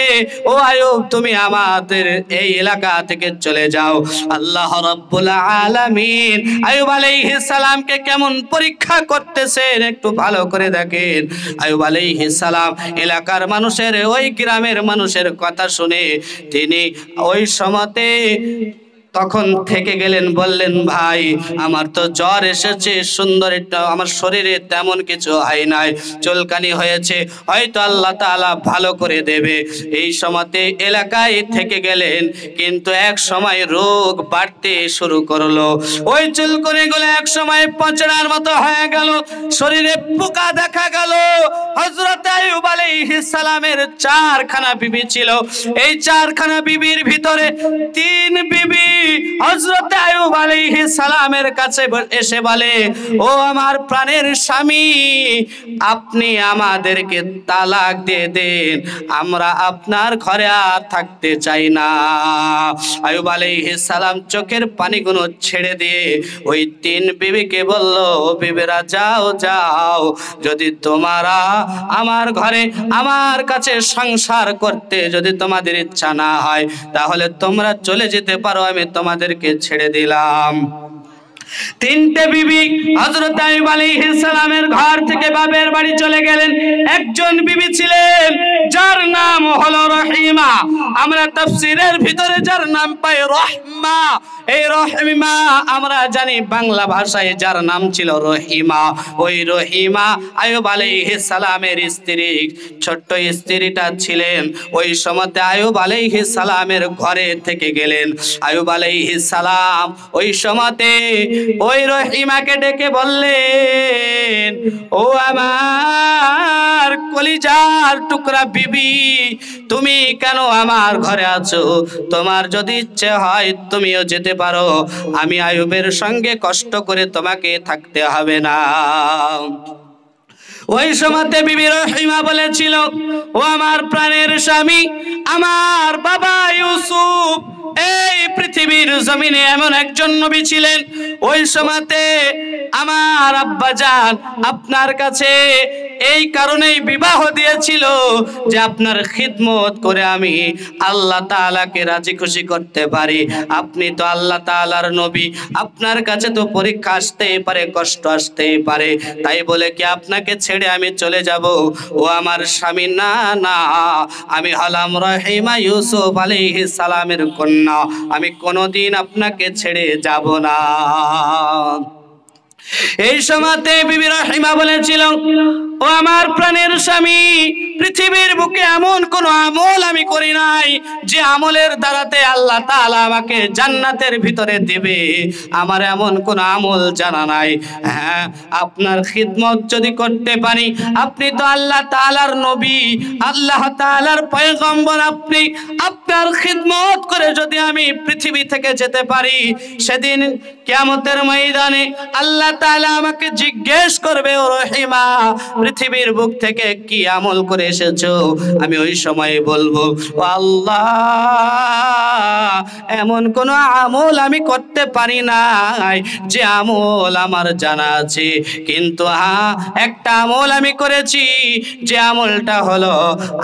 ও আইয়ুব, তুমি আমাদের এই এলাকা থেকে চলে যাও। আল্লাহ রাব্বুল আলামিন আইয়ুব আলাইহিস সালামকে কেমন পরীক্ষা করতেছেন একটু ভালো করে দেখেন। আইয়ুব আলাইহিস সালাম এলাকার মানুষের, ওই গ্রামের মানুষের কথা শুনে তিনি ওই সময়তে তখন থেকে গেলেন, বললেন, ভাই আমার তো জ্বর এসেছে, সুন্দর একটা আমার শরীরে তেমন কিছু হয় নাই, চুলকানি হয়েছে, হয়তো আল্লাহ তাআলা ভালো করে দেবে। এই সময়তে এলাকায় থেকে গেলেন, কিন্তু এক সময় রোগ বাড়তে শুরু করলো। ওই চুলকানিগুলো এক সময় পচড়ার মতো হয়ে গেল, শরীরে পোকা দেখা গেল। হযরত আইয়ুব আলাইহিস সালামের 4খানা বিবি ছিল। এই 4খানা বিবির ভিতরে 3 বিবি হযরত আইয়ুব আলাইহিস সালামের কাছে এসে বলে, ও আমার প্রাণের স্বামী, আপনি আমাদেরকে তালাক দিয়ে দেন, আমরা আপনার ঘরে আর থাকতে চাই না। আইয়ুব আলাইহিস সালাম চোখের পানিগুলো ছেড়ে দিয়ে ওই 3 বিবিকে বলল, বিবিরা যাও যাও, যদি তোমরা আমার ঘরে আমার কাছে সংসার করতে যদি তোমাদের ইচ্ছা না হয় তাহলে তোমরা চলে যেতে পারো, আমি তোমাদেরকে ছেড়ে দিলাম। 3টে বিবি হযরত আইয়ুব আলাইহিস সালামের ঘর থেকে বাপের বাড়ি চলে গেলেন। একজন বিবি ছিলেন যার নাম হলো রহিমা। আমরা তাফসীরের ভিতরে যার নাম পাই রহমা, এই রহিমা আমরা জানি বাংলা ভাষায় যার নাম ছিল রহিমা। ওই রহিমা আইয়ুব আলাইহিস সালামের স্ত্রী, ছোট্ট স্ত্রীটা ছিলেন। ওই সময়তে আইয়ুব আলাইহিস সালামের ঘরে থেকে গেলেন। আইয়ুব আলাইহিস সালাম ওই সময়তে ওই রহিমাকে ডেকে বললেন, ও আমার কলিজার টুকরা বিবি, তুমি কেন আমার ঘরে আছো? তোমার যদি ইচ্ছে হয় তুমিও যেতে পারো, আমি আইয়ুবের সঙ্গে কষ্ট করে তোমাকে থাকতে হবে না। ওই সময়তে বিবি রহিমা বলেছিল, ও আমার প্রাণের স্বামী, আমার বাবা ইউসুফ এই পৃথিবীর জমিনে এমন একজন নবী ছিলেন, ওই সময়তে আমার আব্বাজান আপনার কাছে এই কারণেই বিবাহ দিয়েছিল যে আপনার খিদমত করে আমি আল্লাহ তাআলাকে রাজি খুশি করতে পারি। আপনি তো আল্লাহ তাআলার নবী, আপনার কাছে তো পরীক্ষা আসতেই পারে, কষ্ট আসতেই পারে, তাই বলে কি আপনাকে ছেড়ে আমি চলে যাব? ও আমার স্বামী, না না, আমি হলাম রহিমা ইউসুফ আলাইহিস সালামের কন্যা, আমি কোনোদিন আপনাকে ছেড়ে যাব না। এই সময়তে বিবি রহিমা বলেছিল, ও আমার প্রাণের স্বামী, পৃথিবীর বুকে এমন কোন আমল আমি করি নাই যে আমলের দ্বারাতে আল্লাহ তাআলা আমাকে জান্নাতের ভিতরে দিবে, আমার এমন কোন আমল জানা নাই। হ্যাঁ, আপনার খিদমত যদি করতে পারি, আপনি তো আল্লাহ তাআলার নবী, আল্লাহ তাআলার পয়গম্বর, আপনি আপনার খিদমত করে যদি আমি পৃথিবী থেকে যেতে পারি, সেদিন কিয়ামতের ময়দানে আল্লাহ তাআলা আমাকে জিজ্ঞেস করবে, ও রহিমা, পৃথিবীর বুক থেকে কি আমল করে এসেছো? আমি ওই সময় বলবো, ও আল্লাহ, এমন কোন আমল আমি করতে পারি নাই যে আমল আমার জানা আছে, কিন্তু হ্যাঁ, একটা আমল আমি করেছি, যে আমলটা হলো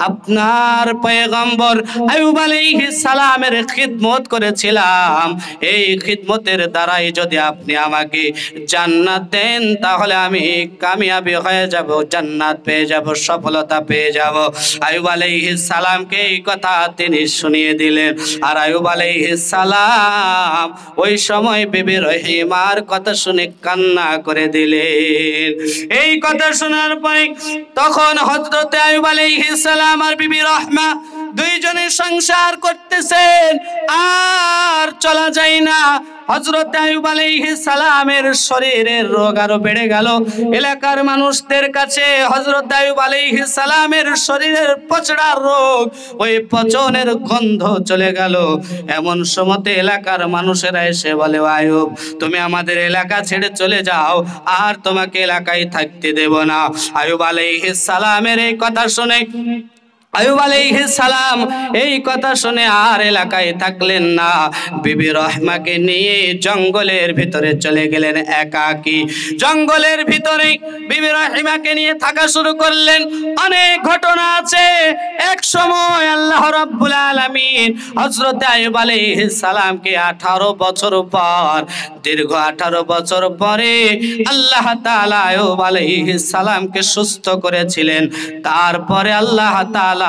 আপনার পয়গম্বর আইয়ুব আলাইহিস সালামের খিদমত করেছিলাম। এই খিদমতের দ্বারাই যদি আপনি আমাকে জান্নাত দেন, তাহলে আমি কামিয়াবি হয়ে যাব, জান্নাত পেয়ে যাব, সফলতা পেয়ে যাব। আইয়ুব আলাইহিস সালামকে এই কথা তিনি শুনিয়ে দিলেন। আর আইয়ুব আলাইহিস সালাম ওই সময় বিবি রহিমার কথা শুনে কান্না করে দিলেন। এই কথা শোনার পরে তখন হযরত আইয়ুব আলাইহিস সালাম আর বিবি রহমা দুইজনে সংসার করতেছেন, আর চলা যায় না। হযরত আইয়ুব আলাইহিস সালামের শরীরের রোগ আরো বেড়ে গেল। এলাকার মানুষদের কাছে হযরত আইয়ুব আলাইহিস সালামের শরীরের পচড়া রোগ, ওই পচনের গন্ধ চলে গেল। এমন সময়তে এলাকার মানুষেরা এসে বলে, আইয়ুব, তুমি আমাদের এলাকা ছেড়ে চলে যাও, আর তোমাকে এলাকায় থাকতে দেব না। আইয়ুব আলাইহিস সালামের এই কথা শুনে আইয়ুব আলাইহিস সালাম এই কথা শুনে আর এলাকায় থাকলেন না, বিবি রহমাকে নিয়ে জঙ্গলের ভিতরে চলে গেলেন একাকী। জঙ্গলের ভিতরে বিবি রহমাকে নিয়ে থাকা শুরু করলেন। অনেক ঘটনা আছে। এক সময় আল্লাহ রাব্বুল আলামিন হযরত আইয়ুব আলাইহিস সালামকে 18 বছর পর, দীর্ঘ 18 বছর পরে আল্লাহ তাআলা আইয়ুব আলাইহিস সালামকে সুস্থ করেছিলেন। তারপরে আল্লাহ তাআলা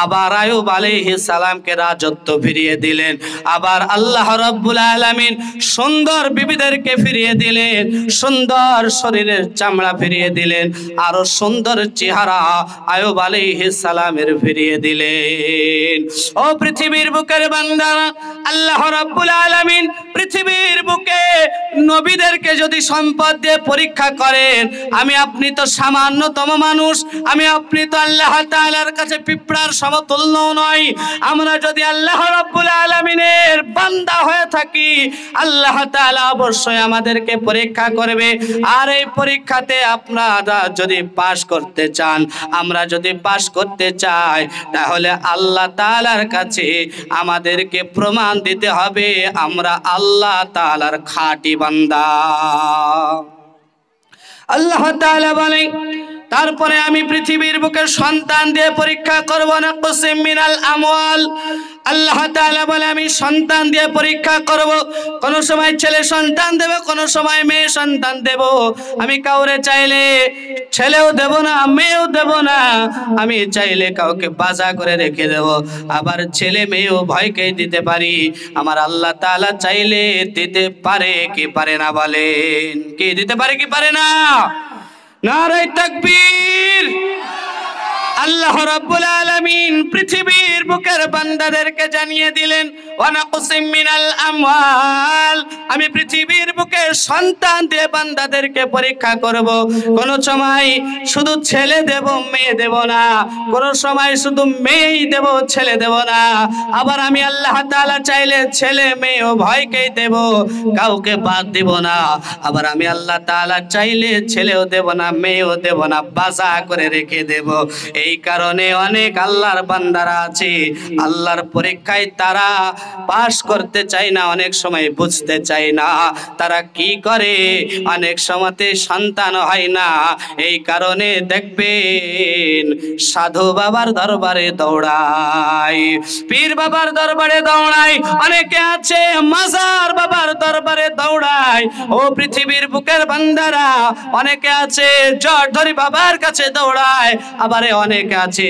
আবার আইয়ুব আলাইহিস সালামকে রাজত্ব ফিরিয়ে দিলেন। আবার আল্লাহ রাব্বুল আলামিন সুন্দর বিবিদেরকে ফিরিয়ে দিলেন, সুন্দর শরীরের চামড়া ফিরিয়ে দিলেন, আরো সুন্দর চেহারা আইয়ুব আলাইহিস সালামের ফিরিয়ে দিলেন। ও পৃথিবীর বুকের বান্দারা, আল্লাহ রাব্বুল আলামিন পৃথিবীর বুকে নবীদেরকে যদি সম্পদ দিয়ে পরীক্ষা করেন, আমি আপনি তো সামান্যতম মানুষ, আমি আপনি তো আল্লাহ তাআলার কাছে পিঁপড়ার সমতুল্য নয়। আমরা যদি আল্লাহ রাব্বুল আলামিনের বান্দা হয়ে থাকি, আল্লাহ তাআলা অবশ্যই আমাদেরকে পরীক্ষা করবে। আর এই পরীক্ষাতে আপনারা যদি পাশ করতে চান, আমরা যদি পাশ করতে চাই, তাহলে আল্লাহ তাআলার কাছে আমাদেরকে প্রমাণ দিতে হবে আমরা আল্লাহ তাআলার খাঁটি বান্দা। আল্লাহ তাআলা বলেন, তারপরে আমি পৃথিবীর বুকে সন্তান দিয়ে পরীক্ষা করব না, কুসিম মিনাল আমওয়াল। আল্লাহ তাআলা বলে, আমি সন্তান দিয়ে পরীক্ষা করব। কোন সময় ছেলে সন্তান দেব, কোন সময় মেয়ে সন্তান দেব। আমি কাউরে চাইলে ছেলেও দেব না, মেয়েও দেব না। আমি চাইলে কাউকে বাজা করে রেখে দেব, আবার ছেলে মেয়েও ভয়কেই দিতে পারি। আমার আল্লাহ তাআলা চাইলে দিতে পারে কি পারে না? বলেন, কি দিতে পারে কি পারে না? নারে তাকবীর। আল্লাহ রাব্বুল আলামিন পৃথিবীর বুকের বান্দাদেরকে জানিয়ে দিলেন, ওয়া নাকসিম মিনাল আমওয়াল, আমি পৃথিবীর বুকে সন্তান দিয়ে বান্দাদেরকে পরীক্ষা করব। কোন সময় শুধু ছেলে দেব, মেয়ে দেব না। কোন সময় শুধু মেয়েই দেব, ছেলে দেব না। আবার আমি আল্লাহ তাআলা চাইলে ছেলে মেয়ে উভয়কেই দেব, কাউকে বাদ দিব না। আবার আমি আল্লাহ তাআলা চাইলে ছেলেও দেব না, মেয়েও দেব না, বাজা করে রেখে দেব। এই কারণে অনেক আল্লাহর বান্দারা আছে, আল্লাহর পরীক্ষায় তারা পাশ করতে চায় না, অনেক সময় বুঝতে চায় দেয় না। তারা কি করে? অনেক সময়তে সন্তান হয় না, এই কারণে দেখবেন সাধু বাবার দরবারে দৌড়ায়, পীর বাবার দরবারে দৌড়ায়, অনেকে আছে মাজার বাবার দরবারে দৌড়ায়। ও পৃথিবীর বুকের বান্দারা, অনেকে আছে জটাধরি বাবার কাছে দৌড়ায়, আবার অনেকে আছে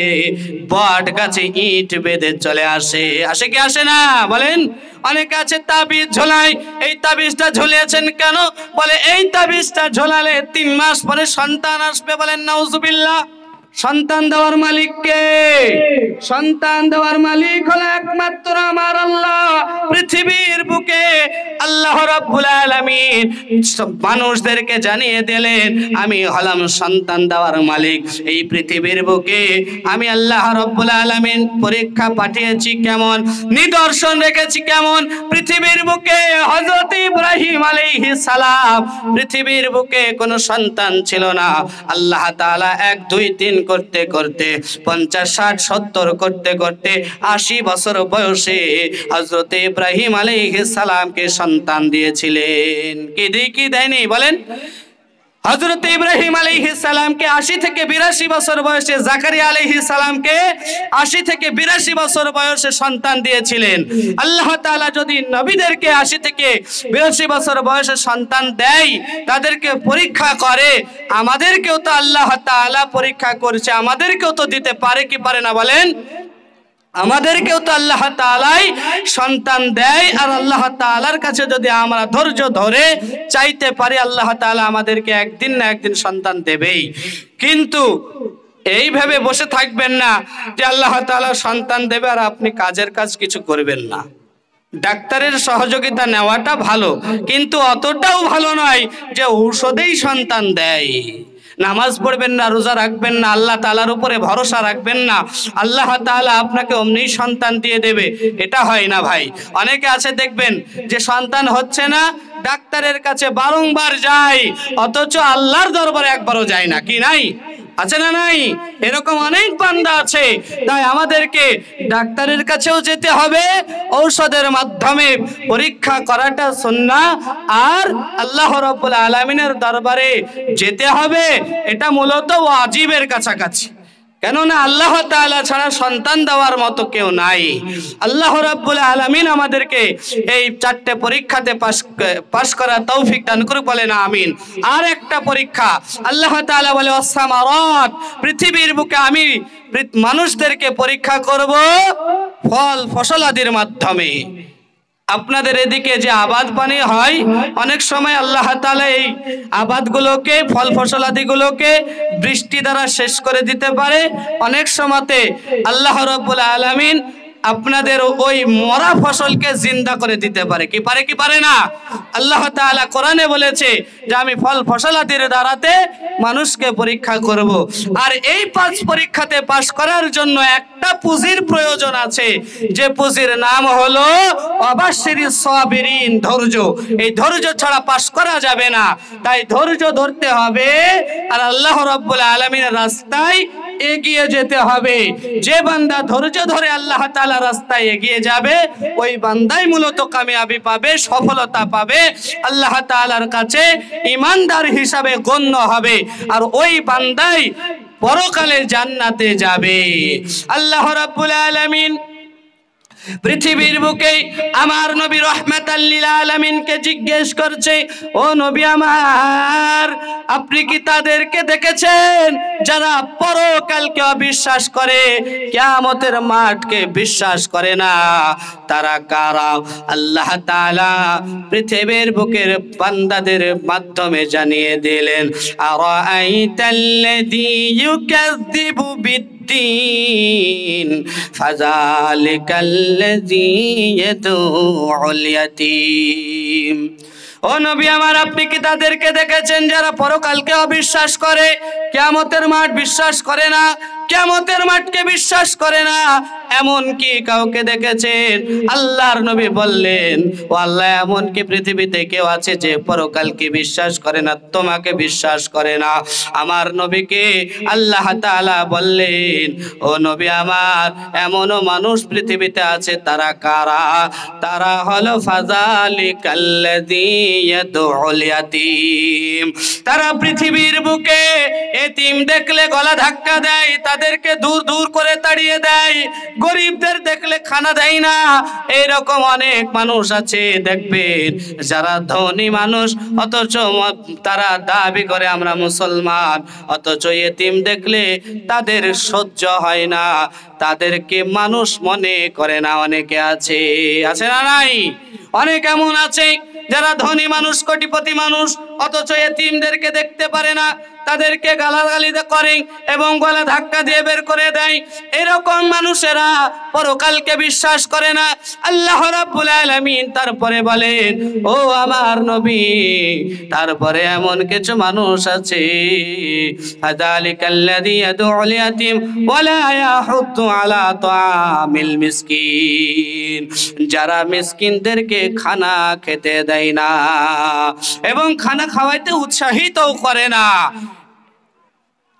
বট গাছে ইট বেঁধে চলে আসে। আসে কি আসে না বলেন? অনেকে আছে তাবিজ ঝোলায়। এই তাবিজটা ঝুলিয়েছেন কেন? বলে এই তাবিজটা ঝোলালে 3 মাস পরে সন্তান আসবে। বলেন নাউজুবিল্লাহ। সন্তান দেওয়ার মালিক কে? সন্তান দেওয়ার মালিক হলো একমাত্র আমার আল্লাহ। পৃথিবীর বুকে আল্লাহ রাব্বুল আলামিন মানুষদেরকে জানিয়ে দিলেন, আমি হলাম সন্তান দেওয়ার মালিক। এই পৃথিবীর বুকে আমি আল্লাহ রাব্বুল আলামিন পরীক্ষা পাঠিয়েছি কেমন, নিদর্শন রেখেছি কেমন। পৃথিবীর বুকে হযরত ইব্রাহিম আলাইহিস সালাম, পৃথিবীর বুকে কোনো সন্তান ছিল না। আল্লাহ তাআলা 1 2 3 করতে করতে 50 60 70 করতে করতে 80 বছর বয়সে হযরত ইব্রাহিম আলাইহিস সালামকে সন্তান দিয়েছিলেন। কি দেয়নি বলেন? হযরত ইব্রাহিম আলাইহিস সালামকে 80 থেকে 82 বছর বয়সে, জাকারিয়া আলাইহিস সালামকে 80 থেকে 82 বছর বয়সে সন্তান দিয়েছিলেন। আল্লাহ তাআলা যদি নবীদেরকে 80 থেকে 82 বছর বয়সে সন্তান দেয়, তাদেরকে পরীক্ষা করে, আমাদেরকেও তো আল্লাহ তাআলা পরীক্ষা করছে, আমাদেরকেও তো দিতে পারে কি পারে না বলেন? আমাদেরকেও তো আল্লাহ তাআলাই সন্তান দেয়। আর আল্লাহ তাআলার কাছে যদি আমরা ধৈর্য ধরে চাইতে পারি, আল্লাহ তাআলা আমাদেরকে একদিন না একদিন সন্তান দেবেই। কিন্তু এইভাবে বসে থাকবেন না যে আল্লাহ তাআলা সন্তান দেবে আর আপনি কাজের কাজ কিছু করবেন না। ডাক্তারের সহযোগিতা নেওয়াটা ভালো, কিন্তু অতটাও ভালো নয় যে ঔষধেই সন্তান দেয়। নামাজ পড়বেন না, রোজা রাখবেন না, আল্লাহ তাআলার উপরে ভরসা রাখবেন না, আল্লাহ তাআলা আপনাকে অমনি সন্তান দিয়ে দেবে, এটা হয় না ভাই। অনেকে আছে দেখবেন যে সন্তান হচ্ছে না, ডাক্তারের কাছে বারংবার যায়, অথচ আল্লাহর দরবারে একবারও যায় না। কি নাই? আছে না নাই? এরকম অনেক বান্দা আছে। তাই আমাদেরকে ডাক্তারের কাছেও যেতে হবে, ঔষধের মাধ্যমে পরীক্ষা করাটা সুন্নাহ, আর আল্লাহ রাব্বুল আলামিনের দরবারে যেতে হবে, এটা মূলত ওয়াজিবের কাছাকাছি। কেননা আল্লাহ তাআলা ছাড়া সন্তান দেওয়ার মতো কেউ নাই। আল্লাহ রাব্বুল আলামিন আমাদেরকে এই 4টে পরীক্ষাতে পাশ করার তৌফিক দান করুক, বলেন আমিন। আর একটা পরীক্ষা আল্লাহ তাআলা বলে ওয়াসসামারাত, পৃথিবীর বুকে আমি মানুষদেরকে পরীক্ষা করব ফল ফসলাদির মাধ্যমে। আপনাদের এদিকে যে আবাদ পানি হয়, অনেক সময় আল্লাহ তাআলা এই আবাদগুলোকে, ফল ফসলাদিগুলোকে বৃষ্টি দ্বারা শেষ করে দিতে পারে। অনেক সময়তে আল্লাহ রাব্বুল আলামিন আপনাদের ওই মরা ফসলকে জিন্দা করে দিতে পারে। কি পারে কি পারে না? আল্লাহ তাআলা কোরআনে বলেছে যে আমি ফল ফসলাদির দ্বারাতে মানুষকে পরীক্ষা করব। আর এই 5 পরীক্ষাতে পাশ করার জন্য একটা পুঁজির প্রয়োজন আছে, যে পুঁজির নাম হলো অবাশশিরিস সাবিরিন, ধৈর্য। এই ধৈর্য ছাড়া পাশ করা যাবে না। তাই ধৈর্য ধরতে হবে আর আল্লাহ রাব্বুল আলামিনের রাস্তায় এগিয়ে যেতে হবে। যে বান্দা ধৈর্য ধরে আল্লাহ তাআলার রাস্তায় এগিয়ে যাবে, ওই বান্দাই মূলত কামিয়াবি পাবে, সফলতা পাবে, আল্লাহ তাআলার কাছে ঈমানদার হিসাবে গণ্য হবে, আর ওই বান্দাই পরকালে জান্নাতে যাবে। আল্লাহ রাব্বুল আলামিন পৃথিবীর বুকে আমার নবী রাহমাতাল লিল আলামিনকে জিজ্ঞেস করছে, ও নবী আমার, আপনি কি তাদেরকে দেখেছেন যারা পরকালকে অবিশ্বাস করে, কিয়ামতের মাঠকে বিশ্বাস করে না? তারা কারা? আল্লাহ তাআলা পৃথিবীর বুকের বান্দাদের মাধ্যমে জানিয়ে দিলেন, আরাআইতাল্লাযী ইউকাযযিবু বিদ্দীন ফাযালিকাল্লাযী ইয়াদউল ইয়াতীম। ও ও নবী আমার, আপনি কি তাদেরকে দেখেছেন যারা পরকালকে অবিশ্বাস করে, কিয়ামতের মাঠ বিশ্বাস করে না, কিয়ামতের মাঠকে বিশ্বাস করে না, এমন কি কাউকে দেখেছেন? আল্লাহর নবী বললেন, ও আল্লাহ, এমন কি পৃথিবীতে কেউ আছে যে পরকালকে বিশ্বাস করে না, তোমাকে বিশ্বাস করে না? আমার নবীকে আল্লাহ তাআলা বললেন, ও নবী আমার, এমনও মানুষ পৃথিবীতে আছে। তারা কারা? তারা হলো ফাযালিকাল্লাযী ইয়াদউল ইয়াতীম। তারা পৃথিবীর বুকে এতিম দেখলে গলা ধাক্কা দেয়, তাদেরকে দূর দূর করে তাড়িয়ে দেয়। গরিবদের দেখলে খানা দেয় না। এইরকম অনেক মানুষ আছে দেখবেন, যারা ধনী মানুষ অথচ তারা দাবি করে আমরা মুসলমান, অথচ এতিম দেখলে তাদের সহ্য হয় না, তাদেরকে মানুষ মনে করে না। অনেকে আছে, আছে না নাই? অনেক এমন আছে যারা ধনী মানুষ, কোটিপতি মানুষ, অথচ এতিমদেরকে দেখতে পারে না, তাদেরকে গালাগালি করে এবং গলা ধাক্কা দিয়ে বের করে দেয়। এরকম মানুষেরা পরকালকে বিশ্বাস করে না। আল্লাহ রাব্বুল আলামিন তারপরে বলেন, ও আমার নবী, তারপরে এমন কিছু মানুষ আছে, ফাযালিকাল্লাযী ইয়াদউল ইয়াতীম ওয়া লা ইয়াহুদ্দু আলা তাআমিল মিসকিন। যারা মিসকিনদেরকে খানা খেতে দেয় না এবং খানা খাওয়াইতে উৎসাহিতও করে না,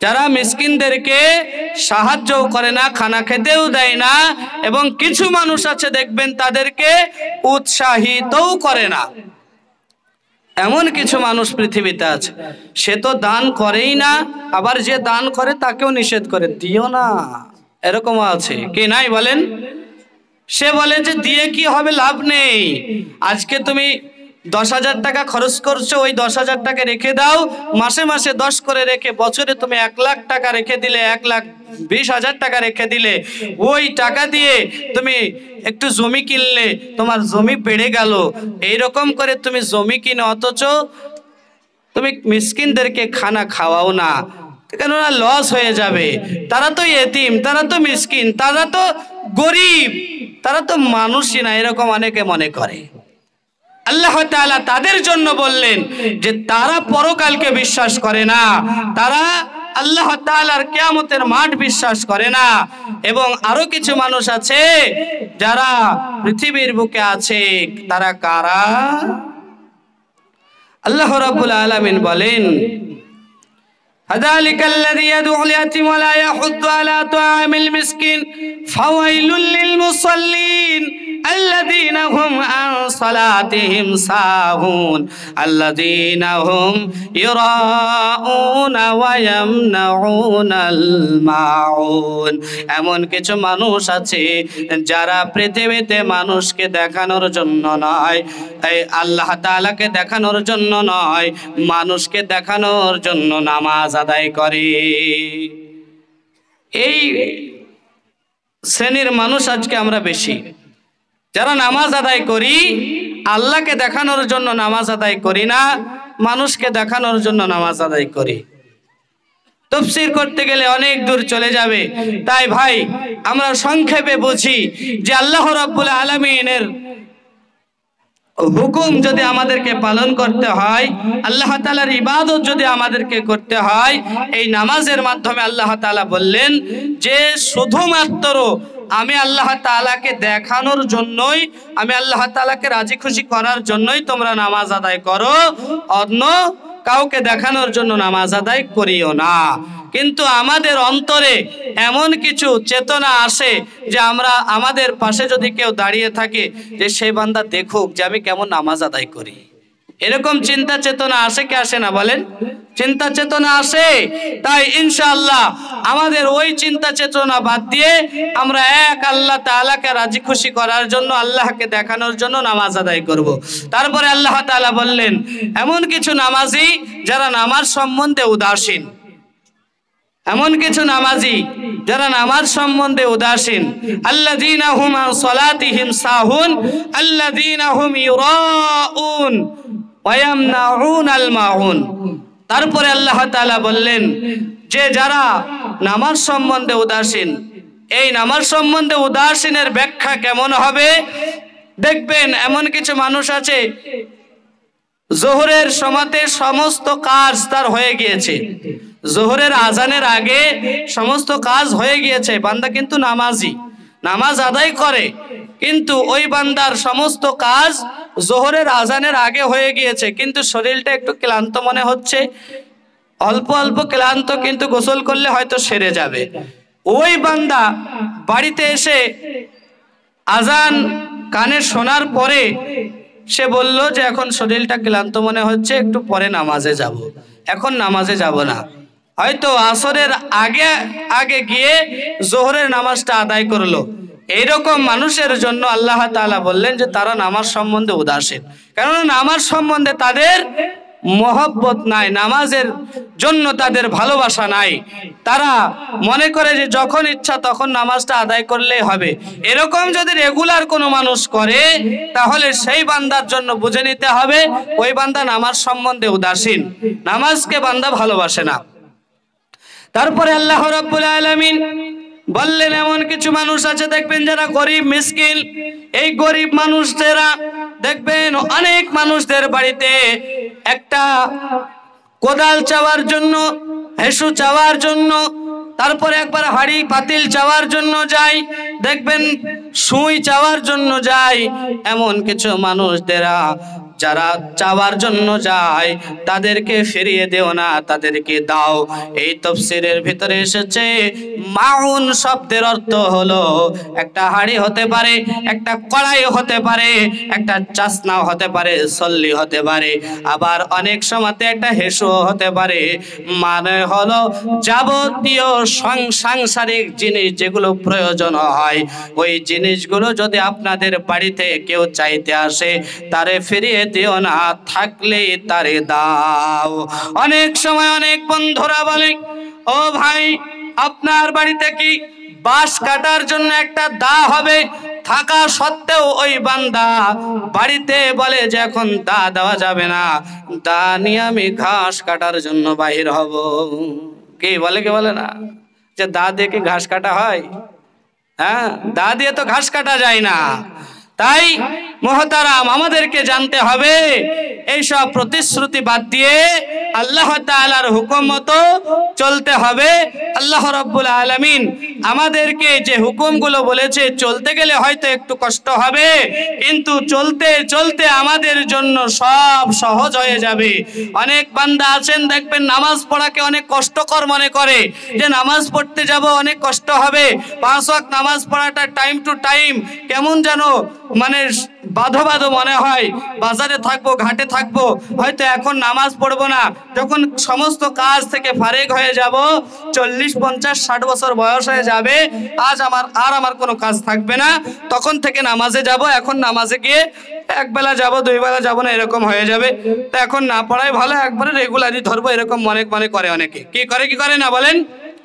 যারা মিসকিনদেরকে সাহায্যও করে না, খানা খেতেও দেয় না, এবং কিছু মানুষ আছে দেখবেন তাদেরকে উৎসাহিতও করে না। এমন কিছু মানুষ পৃথিবীতে আছে, সে তো দান করেই না, আবার যে দান করে তাকেও নিষেধ করে, দিও না। এরকম আছে কে নাই বলেন? সে বলে যে দিয়ে কি হবে, লাভ নেই। আজকে তুমি 10,000 টাকা খরচ করছো, ওই 10,000 টাকা রেখে দাও, মাসে মাসে 10 করে রেখে বছরে তুমি 1 লাখ টাকা রেখে দিলে, 1,20,000 টাকা রেখে দিলে, ওই টাকা দিয়ে তুমি একটু জমি কিনলে, তোমার জমি বেড়ে গেল। এইরকম করে তুমি জমি কিনো, অথচ তুমি মিসকিনদেরকে খানা খাওয়াও না, কেননা লস হয়ে যাবে। তারা তো এতিম, তারা তো মিসকিন, তারা তো গরিব, তারা তো মানুষই না, এরকম অনেকে মনে করে। আল্লাহ তাআলা তাদের জন্য বললেন যে তারা পরকালকে বিশ্বাস করে না, তারা আল্লাহ তাআলার কিয়ামতের মাঠ বিশ্বাস করে না। এবং আরো কিছু মানুষ আছে যারা পৃথিবীর বুকে আছে, তারা কারা? আল্লাহ রাব্বুল আলামিন বলেন, ফাযালিকাল্লাযী ইয়াদউল ইয়াতীম ওয়া লা ইয়াহুদ্দু আলা তাআমিল মিসকিন ফাওয়াইলুল লিল মুসাল্লিন الذين هم عن صلاتهم ساهون الذين هم يراءون ويمنعون الماعون। এমন কিছু মানুষ আছে যারা পৃথিবীতে মানুষকে দেখানোর জন্য নয়, এই আল্লাহ তাআলাকে দেখানোর জন্য নয়, মানুষকে দেখানোর জন্য নামাজ আদায় করে। এই শ্রেণীর মানুষ আজকে আমরা বেশি, যারা নামাজ আদায় করি, আল্লাহকে দেখানোর জন্য নামাজ আদায় করি না, মানুষকে দেখানোর জন্য নামাজ আদায় করি। তাফসীর করতে গেলে অনেক দূর চলে যাবে, তাই ভাই আমরা সংক্ষেপে বুঝি যে আল্লাহ রাব্বুল আলামিনের হুকুম যদি আমাদেরকে পালন করতে হয়, আল্লাহ তাআলার ইবাদত যদি আমাদেরকে করতে হয়, এই নামাজের মাধ্যমে আল্লাহ তাআলা বললেন যে শুধুমাত্র আমি আল্লাহ তাআলাকে দেখানোর জন্যই, আমি আল্লাহ তাআলাকে রাজি খুশি করার জন্যই তোমরা নামাজ আদায় করো, অন্য কাউকে দেখানোর জন্য নামাজ আদায় করিও না। কিন্তু আমাদের অন্তরে এমন কিছু চেতনা আসে যে আমরা, আমাদের পাশে যদি কেউ দাঁড়িয়ে থাকে, যে সেই বান্দা দেখুক যে আমি কেমন নামাজ আদায় করি, এরকম চিন্তা চেতনা আসে কি আসে না বলেন? চিন্তা চেতনা আসে। তাই ইনশাআল্লাহ আমাদের ওই চিন্তা চেতনা বাদ দিয়ে আমরা এক আল্লাহ তাআলাকে রাজি খুশি করার জন্য, আল্লাহকে দেখানোর জন্য নামাজ আদায় করব। তারপরে আল্লাহ তাআলা বললেন, এমন কিছু নামাজি যারা নামাজ সম্বন্ধে উদাসীন, এমন কিছু নামাজি যারা নামাজ সম্বন্ধে উদাসীন, আল্লাযীনা হুম আন সালাতিহিম সাহুন আল্লাযীনা হুম ইউরাউন ওয়া ইয়ামনাউনাল মাউন। তারপরে আল্লাহ তাআলা বললেন যে যারা নামাজ সম্বন্ধে উদাসীন, এই নামাজ সম্বন্ধে উদাসীনের ব্যাখ্যা কেমন হবে দেখবেন। এমন কিছু মানুষ আছে জোহরের সময়তে সমস্ত কাজ তার হয়ে গিয়েছে, জোহরের আজানের আগে সমস্ত কাজ হয়ে গিয়েছে, বান্দা কিন্তু নামাজি, নামাজ আদায় করে, কিন্তু ওই বান্দার সমস্ত কাজ জোহরের আজানের আগে হয়ে গিয়েছে, কিন্তু শরীরটা একটু ক্লান্ত মনে হচ্ছে, অল্প অল্প ক্লান্ত, কিন্তু গোসল করলে হয়তো সেরে যাবে। ওই বান্দা বাড়িতে এসে আজান কানে শোনার পরে সে বলল যে এখন শরীরটা ক্লান্ত মনে হচ্ছে, একটু পরে নামাজে যাব, এখন নামাজে যাব না, হয়তো আসরের আগে আগে গিয়ে জোহরের নামাজটা আদায় করলো। এইরকম মানুষের জন্য আল্লাহ তাআলা বললেন যে তারা নামাজ সম্বন্ধে উদাসীন, কারণ নামাজ সম্বন্ধে তাদের মহব্বত নাই, নামাজের জন্য তাদের ভালোবাসা নাই, তারা মনে করে যে যখন ইচ্ছা তখন নামাজটা আদায় করলেই হবে। এরকম যদি রেগুলার কোনো মানুষ করে তাহলে সেই বান্দার জন্য বুঝে নিতে হবে ওই বান্দা নামাজ সম্বন্ধে উদাসীন, নামাজকে বান্দা ভালোবাসে না। তারপরে আল্লাহ রাব্বুল আলামিন বললেন এমন কিছু মানুষ আছে দেখবেন যারা গরিব মিসকিন, এই গরিব মানুষদেরা দেখবেন অনেক মানুষদের বাড়িতে একটা কোদাল চাওয়ার জন্য, হেসু চাওয়ার জন্য, তারপরে একবার হাড়ি পাতিল চাওয়ার জন্য যায়, দেখবেন সুই চাওয়ার জন্য যায়। এমন কিছু মানুষদেরা যারা চাওয়ার জন্য যায় তাদেরকে ফিরিয়ে দিও না, তাদেরকে দাও। এই তাফসীরের ভিতরে এসেছে মাউন শব্দের অর্থ হলো একটা হাড়ি হতে পারে, একটা কড়াই হতে পারে, একটা চাসনাও হতে পারে, সল্লি হতে পারে, আবার অনেক সময়তে একটা হেসু হতে পারে। মানে হলো যাবতীয় সাংসারিক জিনিস যেগুলো প্রয়োজন হয়, ওই জিনিসগুলো যদি আপনাদের বাড়িতে কেউ চাইতে আসে তারে ফিরিয়ে দিও না, থাকলে তারে দাও। অনেক সময় অনেক বন্ধুরা বলে ও ভাই আপনার বাড়িতে কি বাঁশ কাটার জন্য একটা দা হবে, থাকা সত্ত্বেও ওই বান্দা বাড়িতে বলে যে এখন দা দেওয়া যাবে না, দা নিয়ে আমি ঘাস কাটার জন্য বাহির হব। কে বলে, কে বলে না যে দা দিয়ে কি ঘাস কাটা হয়? হ্যাঁ, দা দিয়ে তো ঘাস কাটা যায় না। তাই মুহতারাম আমাদেরকে জানতে হবে এইসব প্রতিশ্রুতি বাদ দিয়ে আল্লাহ তাআলার হুকুম মতো চলতে হবে। আল্লাহ রাব্বুল আলামিন আমাদেরকে যে হুকুমগুলো বলেছে চলতে গেলে হয়তো একটু কষ্ট হবে, কিন্তু চলতে চলতে আমাদের জন্য সব সহজ হয়ে যাবে। অনেক বান্দা আছেন দেখবেন নামাজ পড়াকে অনেক কষ্টকর মনে করে, যে নামাজ পড়তে যাব অনেক কষ্ট হবে, 5 ওয়াক্ত নামাজ পড়াটা টাইম টু টাইম কেমন যেন মানে বাধো বাধো মনে হয়। বাজারে থাকবো, ঘাটে থাকবো, হয়তো এখন নামাজ পড়বো না, যখন সমস্ত কাজ থেকে ফারেক হয়ে যাব, 40, 50, 60 বছর বয়স হয়ে যাবে, আমার কোনো কাজ থাকবে না, তখন থেকে নামাজে যাব। এখন নামাজে গিয়ে এক বেলা যাব, 2 বেলা যাব না, এরকম হয়ে যাবে। তো এখন না পড়াই ভালো, একবারে রেগুলারই ধরবো, এরকম মনে করে অনেকে। কি করে না বলেন?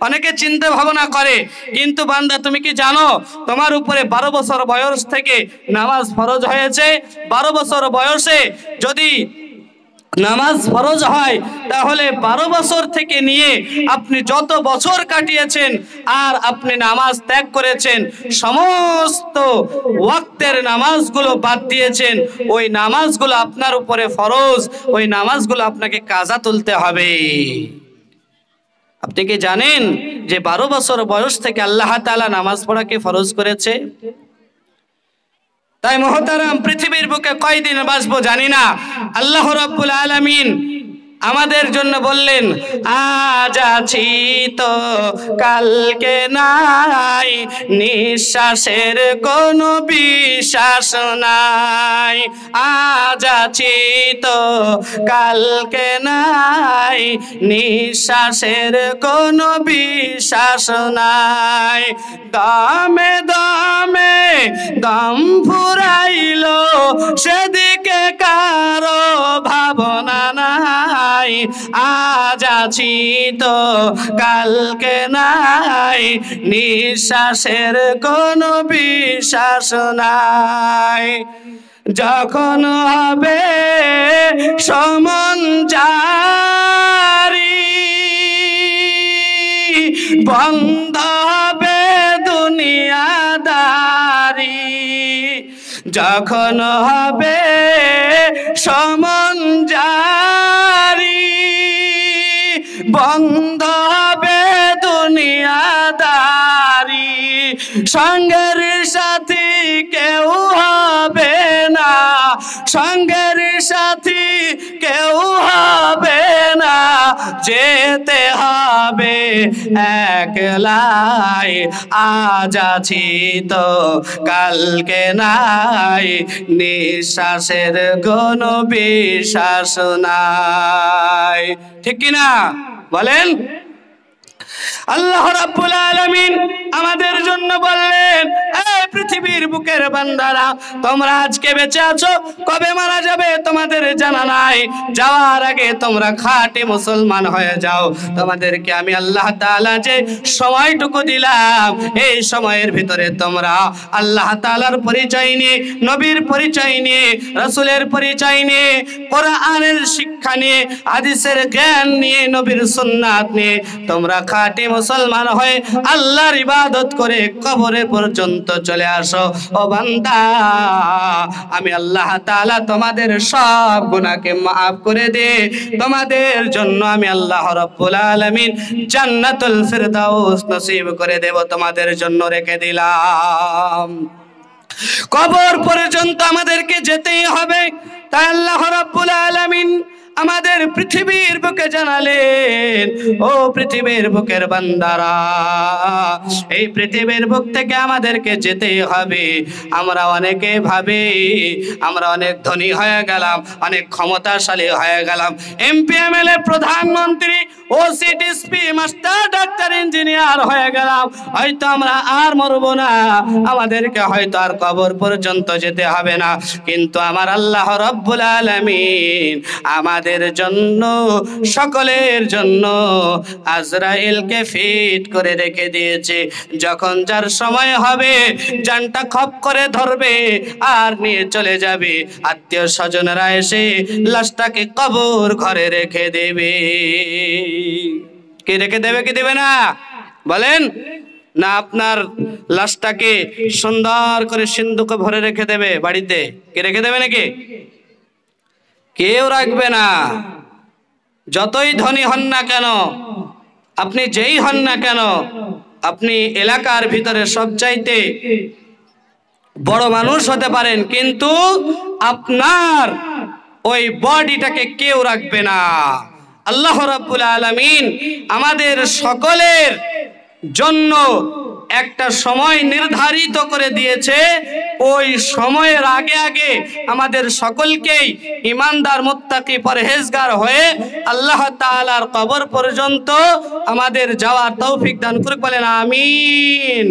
অনেকে চিন্তা ভাবনা করে। কিন্তু বান্দা তুমি কি জানো তোমার উপরে 12 বছর বয়স থেকে নামাজ ফরজ হয়েছে? 12 বছর বয়সে যদি নামাজ ফরজ হয় তাহলে 12 বছর থেকে নিয়ে আপনি যত বছর কাটিয়েছেন আর আপনি নামাজ ত্যাগ করেছেন, সমস্ত ওয়াক্তের নামাজগুলো বাদ দিয়েছেন, ওই নামাজগুলো আপনার উপরে ফরজ, ওই নামাজগুলো আপনাকে কাজা তুলতে হবে। আপনি কি জানেন যে 12 বছর বয়স থেকে আল্লাহ তাআলা নামাজ পড়াকে ফরজ করেছে? তাই মুহতারাম পৃথিবীর বুকে কয়দিন বাঁচবো জানি না, আল্লাহ রাব্বুল আলামিন আমাদের জন্য বললেন আজ আছি তো কালকে নাই, নিঃশ্বাসের কোনো বিশ্বাস নাই। আজ আছি তো কালকে নাই, নিঃশ্বাসের কোনো বিশ্বাস নাই। দমে দমে দম ফুরাইলো সেদিকে কারো ভাবনা নাই। আজ আছি তো কালকে নাই, নিঃশ্বাসের কোনো বিশ্বাস নাই। যখন হবে সমন জারি, বন্ধ হবে দুনিয়াদারি। যখন হবে সমন সঙ্গের সাথী কেউ হবে না, সঙ্গের সাথী কেউ হবে না, যেতে হবে একলাই, আজ আছি তো কালকে নাই, নিঃশ্বাসের কোনো বিশ্বাস নাই। ঠিক কিনা বলেন? আল্লাহ রাব্বুল আলামিন আমাদের জন্য বললেন, এই পৃথিবীর বুকের বান্দারা, তোমরা আজকে বেঁচে আছো, কবে মারা যাবে তোমাদের জানা নাই। যাওয়ার আগে তোমরা খাঁটি মুসলমান হয়ে যাও। তোমাদেরকে আমি আল্লাহ তাআলা যে সময়টুকু দিলাম, এই সময়ের ভিতরে তোমরা আল্লাহ তাআলার পরিচয় নিয়ে, নবীর পরিচয় নিয়ে, রাসূলের পরিচয় নিয়ে, কোরআনের শিক্ষা নিয়ে, হাদিসের জ্ঞান নিয়ে, নবীর সুন্নাত নিয়ে তোমরা খাঁটি মুসলমান হয়ে আল্লাহর ইবাদত করে কবরে পর্যন্ত চলে আসো। ও বান্দা, আমি আল্লাহ তাআলা তোমাদের সব গুনাহকে maaf করে দে। তোমাদের জন্য আমি আল্লাহ রাব্বুল আলামিন জান্নাতুল ফিরদাউস নসিব করে দেব, তোমাদের জন্য রেখে দিলাম। কবর পর্যন্ত আমাদেরকে যেতেই হবে। তাই আল্লাহ রাব্বুল আলামিন আমাদের পৃথিবীর বুকে জানালেন, ও পৃথিবীর বুকের বান্দারা, এই পৃথিবীর বুক থেকে আমাদেরকে যেতে হবে। আমরা অনেকে ভাবি আমরা অনেক ধনী হয়ে গেলাম, অনেক ক্ষমতাশালী হয়ে গেলাম, এমপি এমএলএ প্রধানমন্ত্রী OC DSP master doctor engineer হয়ে গেলাম, হয়তো আমরা আর মরবো না, আমাদেরকে হয়তো আর কবর পর্যন্ত যেতে হবে না। কিন্তু আমার আল্লাহ রাব্বুল আলামিন আমাদের জন্য, সকলের জন্য আজরাইলকে ফিট করে রেখে দিয়েছে। যখন যার সময় হবে জানটা খপ করে ধরবে আর নিয়ে চলে যাবে। আত্মীয় স্বজনরা এসে লাশটাকে কবর ঘরে রেখে দেবে। কে রেখে দেবে, কি দেবে না বলেন? না আপনার লাশটাকে সুন্দর করে সিন্ধুকে ভরে রেখে দেবে বাড়িতে? কে রেখে দেবে নাকি? কেউ রাখবে না। যতই ধনী হন না কেন, আপনি যেই হন না কেন, আপনি এলাকার ভিতরে সবচাইতে বড় মানুষ হতে পারেন, কিন্তু আপনার ওই বডিটাকে কেউ রাখবে না। আল্লাহ রাব্বুল আলামিন আমাদের সকলের জন্য একটা সময় নির্ধারিত করে দিয়েছে। ওই সময়ের আগে আগে আমাদের সকলকেই ইমানদার, মুত্তাকি, পরহেজগার হয়ে আল্লাহ তাআলার কবর পর্যন্ত আমাদের যাওয়ার তৌফিক দান করুক। বলেন আমিন।